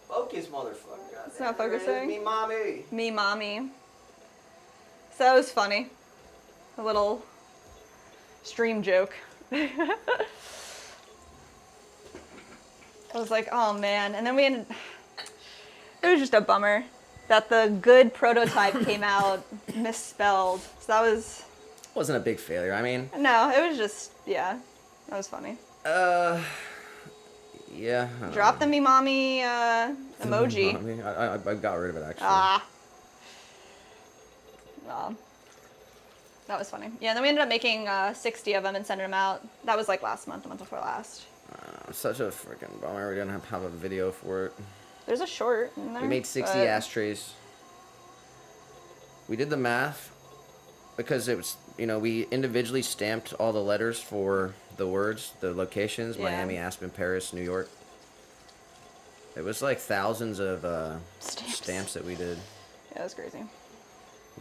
Focus, motherfucker. It's not focusing. Me mommy. Me Mommy. So it was funny. A little stream joke. I was like, oh man. And then it was just a bummer that the good prototype came out misspelled. So that Wasn't a big failure. I mean. No, it was just, yeah, that was funny. Yeah. Drop the Me Mommy emoji. Mommy. I got rid of it actually. That was funny. Yeah, and then we ended up making 60 of them and sending them out. That was like last month, the month before last. Such a freaking bummer. We didn't have a video for it. There's a short in there. We made 60 ashtrays. We did the math because it was, we individually stamped all the letters for the words, the locations, Miami, Aspen, Paris, New York. It was like thousands of stamps that we did. Yeah, that was crazy.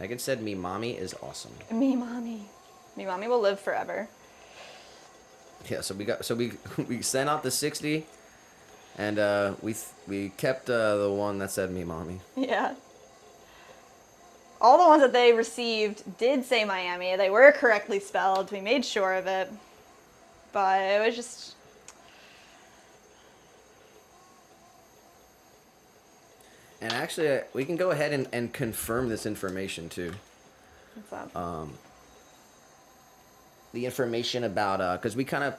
Megan said Me Mommy is awesome. Me Mommy. Me Mommy will live forever. Yeah, so we sent out the 60 and we kept the one that said Me Mommy. Yeah. All the ones that they received did say Miami. They were correctly spelled. We made sure of it. But it was just... And actually, we can go ahead and confirm this information too. What's that? The information about, because we kind of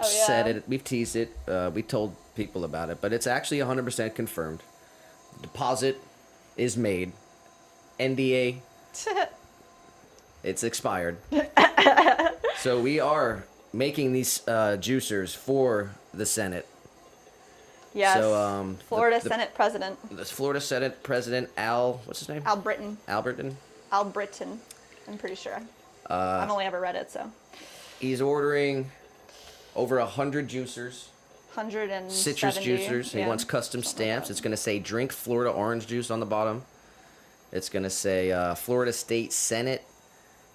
said it, we've teased it, we told people about it, but it's actually 100% confirmed. Deposit is made. NDA, it's expired. So we are making these juicers for the Senate. Yes. So Florida Senate President. This Florida Senate President Al, what's his name? Al Britton. Alberton. Albritton, I'm pretty sure. I've only ever read it, so. He's ordering over 100 juicers. 170. Citrus juicers. He yeah. wants custom stamps. It's going to say drink Florida orange juice on the bottom. It's going to say Florida State Senate.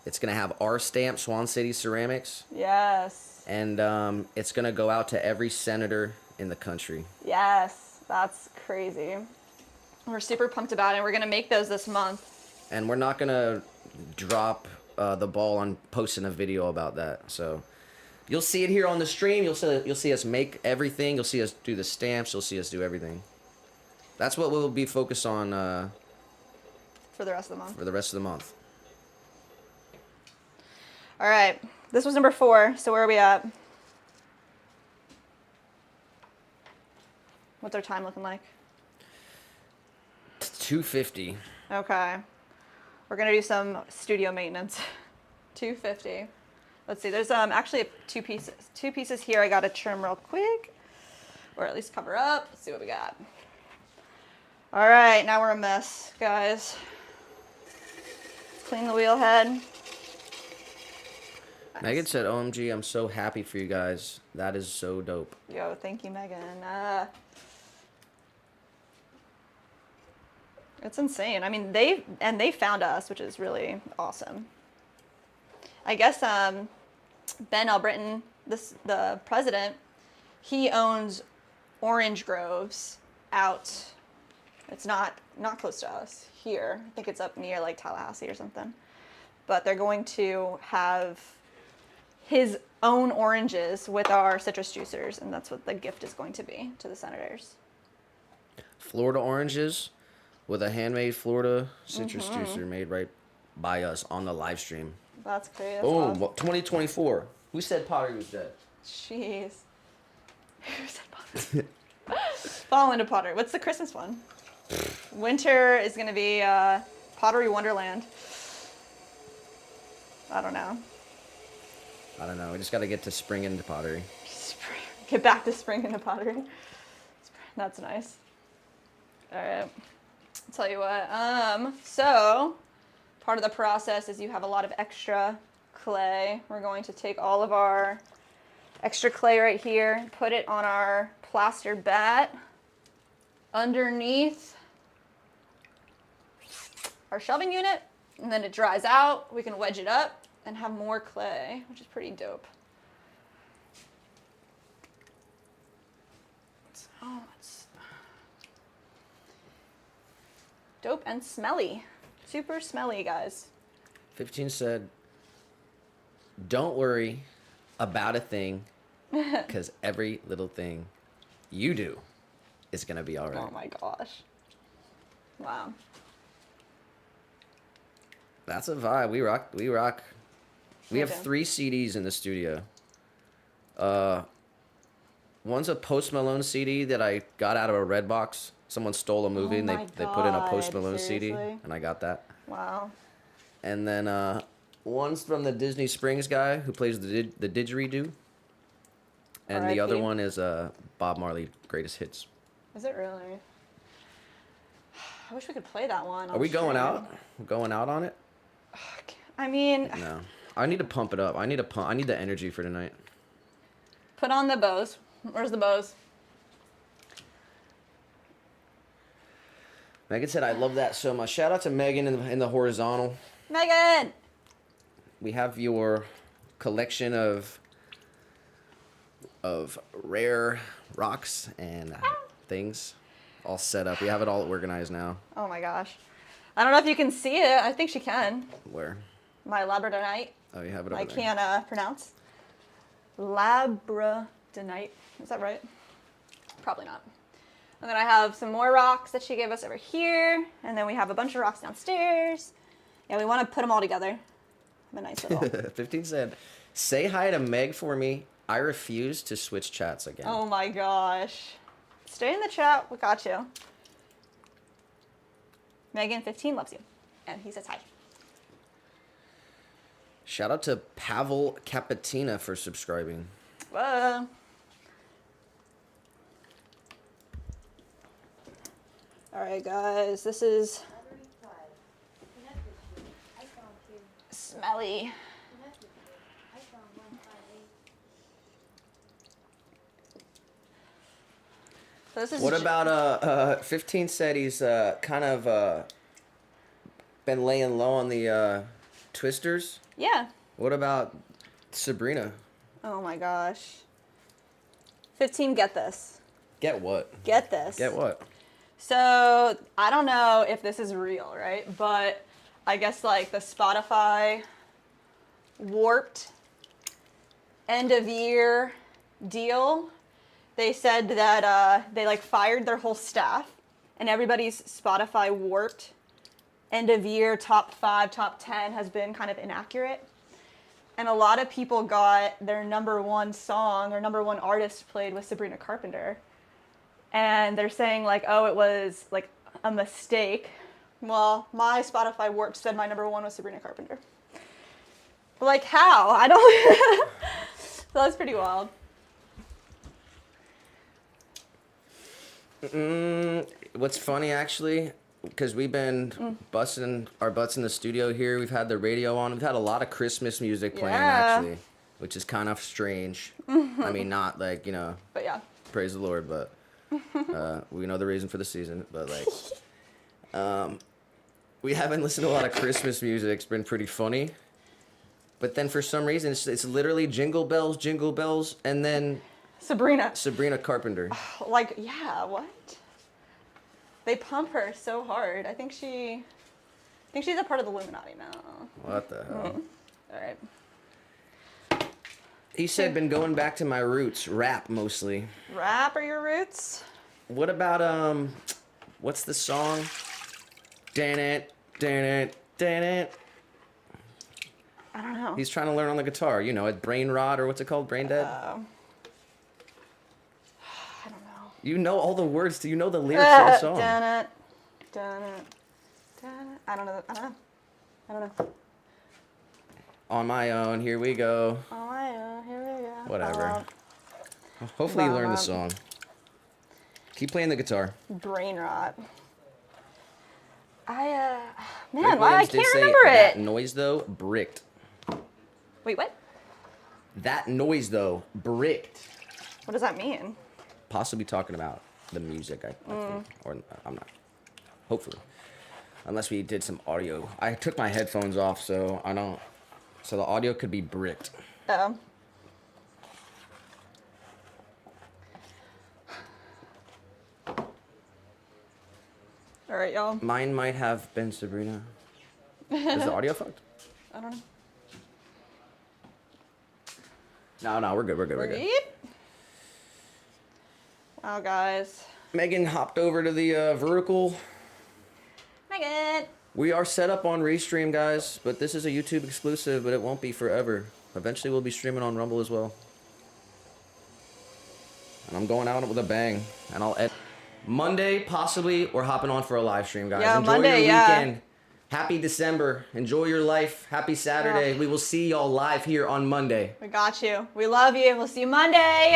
It's going to have our stamp, Swan City Ceramics. Yes. And it's going to go out to every senator in the country. Yes. That's crazy. We're super pumped about it. We're going to make those this month. And we're not going to drop the ball on posting a video about that. So you'll see it here on the stream. You'll see us make everything. You'll see us do the stamps. You'll see us do everything. That's what we'll be focused on for the rest of the month. For the rest of the month. All right. This was number 4. So where are we at? What's our time looking like? 2:50. Okay. We're going to do some studio maintenance. 2:50. Let's see. There's actually two pieces here I got to trim real quick. Or at least cover up. Let's see what we got. All right. Now we're a mess, guys. Clean the wheel head. Megan said, OMG, I'm so happy for you guys. That is so dope. Yo, thank you, Megan. It's insane. I mean, they found us, which is really awesome. I guess Ben Albritton, the president, he owns orange groves out. It's not close to us here. I think it's up near like Tallahassee or something. But they're going to have his own oranges with our citrus juicers, and that's what the gift is going to be to the senators. Florida oranges with a handmade Florida citrus juicer made right by us on the live stream. That's crazy. That's oh, awesome. 2024. Who said Pottery was dead? Jeez. Who said Pottery? Fall into Pottery. What's the Christmas one? Winter is going to be Pottery Wonderland. I don't know. We just got to get to spring into Pottery. Get back to spring into Pottery. That's nice. All right. I'll tell you what. So part of the process is you have a lot of extra clay. We're going to take all of our extra clay right here, put it on our plaster bat underneath our shelving unit, and then it dries out. We can wedge it up and have more clay, which is pretty dope. Oh, it's dope and smelly. Super smelly, guys. 15 said, don't worry about a thing, because every little thing you do is going to be all right. Oh my gosh. Wow. That's a vibe. We rock. We have do. 3 CDs in the studio. One's a Post Malone CD that I got out of a Red Box. Someone stole a movie and they put in a Post God, Malone seriously? CD, and I got that. Wow. And then one's from the Disney Springs guy who plays the didgeridoo. And the other R.I.P. one is Bob Marley Greatest Hits. Is it really? I wish we could play that one. Are we going out? We're going out on it? I mean, No. I need to pump it up. I need the energy for tonight. put on the bows. Where's the bows? Megan said, I love that so much. Shout out to Megan in the horizontal. Megan! We have your collection of rare rocks and things all set up. We have it all organized now. Oh my gosh. I don't know if you can see it. I think she can. Where? My labradorite. Oh, you have it over I there. can't pronounce. Labradorite. Is that right? Probably not. And then I have some more rocks that she gave us over here. And then we have a bunch of rocks downstairs. Yeah, we want to put them all together. Have a nice little... 15 said, say hi to Meg for me. I refuse to switch chats again. Oh my gosh. Stay in the chat. We got you. Megan 15 loves you. And he says hi. Shout out to Pavel Capatina for subscribing. Whoa. All right, guys. This is smelly. So this is What about 15 said he's kind of been laying low on the twisters. Yeah. What about Sabrina? Oh my gosh. 15, get this. Get what? Get this. Get what? So I don't know if this is real, right? But I guess like the Spotify warped end of year deal. They said that they like fired their whole staff, and everybody's Spotify warped end of year top 5, top 10 has been kind of inaccurate. And a lot of people got their number one song or number one artist played with Sabrina Carpenter. And they're saying like, oh, it was like a mistake. Well, my Spotify warped said my number one was Sabrina Carpenter. But like how? I don't. So that's pretty wild. What's funny actually, because we've been busting our butts in the studio here. We've had the radio on. We've had a lot of Christmas music playing actually, which is kind of strange. I mean, not like, you know, But yeah. praise the Lord, but we know the reason for the season. But like, we haven't listened to a lot of Christmas music. It's been pretty funny. But then for some reason, it's literally jingle bells, and then Sabrina Carpenter. Like, yeah, what? They pump her so hard. I think she's a part of the Illuminati now. What the hell? All right. He said, been going back to my roots, rap mostly. Rap are your roots? What about, what's the song? Dan it. I don't know. He's trying to learn on the guitar. You know, it brain rot, or what's it called? Brain dead? I don't know. You know all the words. Do you know the lyrics of the song? Dun it. I don't know. I don't know. On my own, here we go. On my own, here we go. Whatever. Hopefully you learn the song. Keep playing the guitar. Brain rot. Man, Rick why I Williams did can't say remember that it. noise though, bricked. Wait, what? That noise though, bricked. What does that mean? Possibly talking about the music, I think. Or I'm not. Hopefully. Unless we did some audio. I took my headphones off, so I don't. So the audio could be bricked. Oh. All right, y'all. Mine might have been Sabrina. Is the audio fucked? I don't know. No, we're good. We're good. Wow, guys. Megan hopped over to the vertical. Megan. We are set up on Restream, guys, but this is a YouTube exclusive, but it won't be forever. Eventually, we'll be streaming on Rumble as well. And I'm going out with a bang, and I'll edit. Monday, possibly, we're hopping on for a live stream, guys. Yeah, Enjoy Monday, your yeah. weekend. Happy December. Enjoy your life. Happy Saturday. Yeah. We will see y'all live here on Monday. We got you. We love you. We'll see you Monday.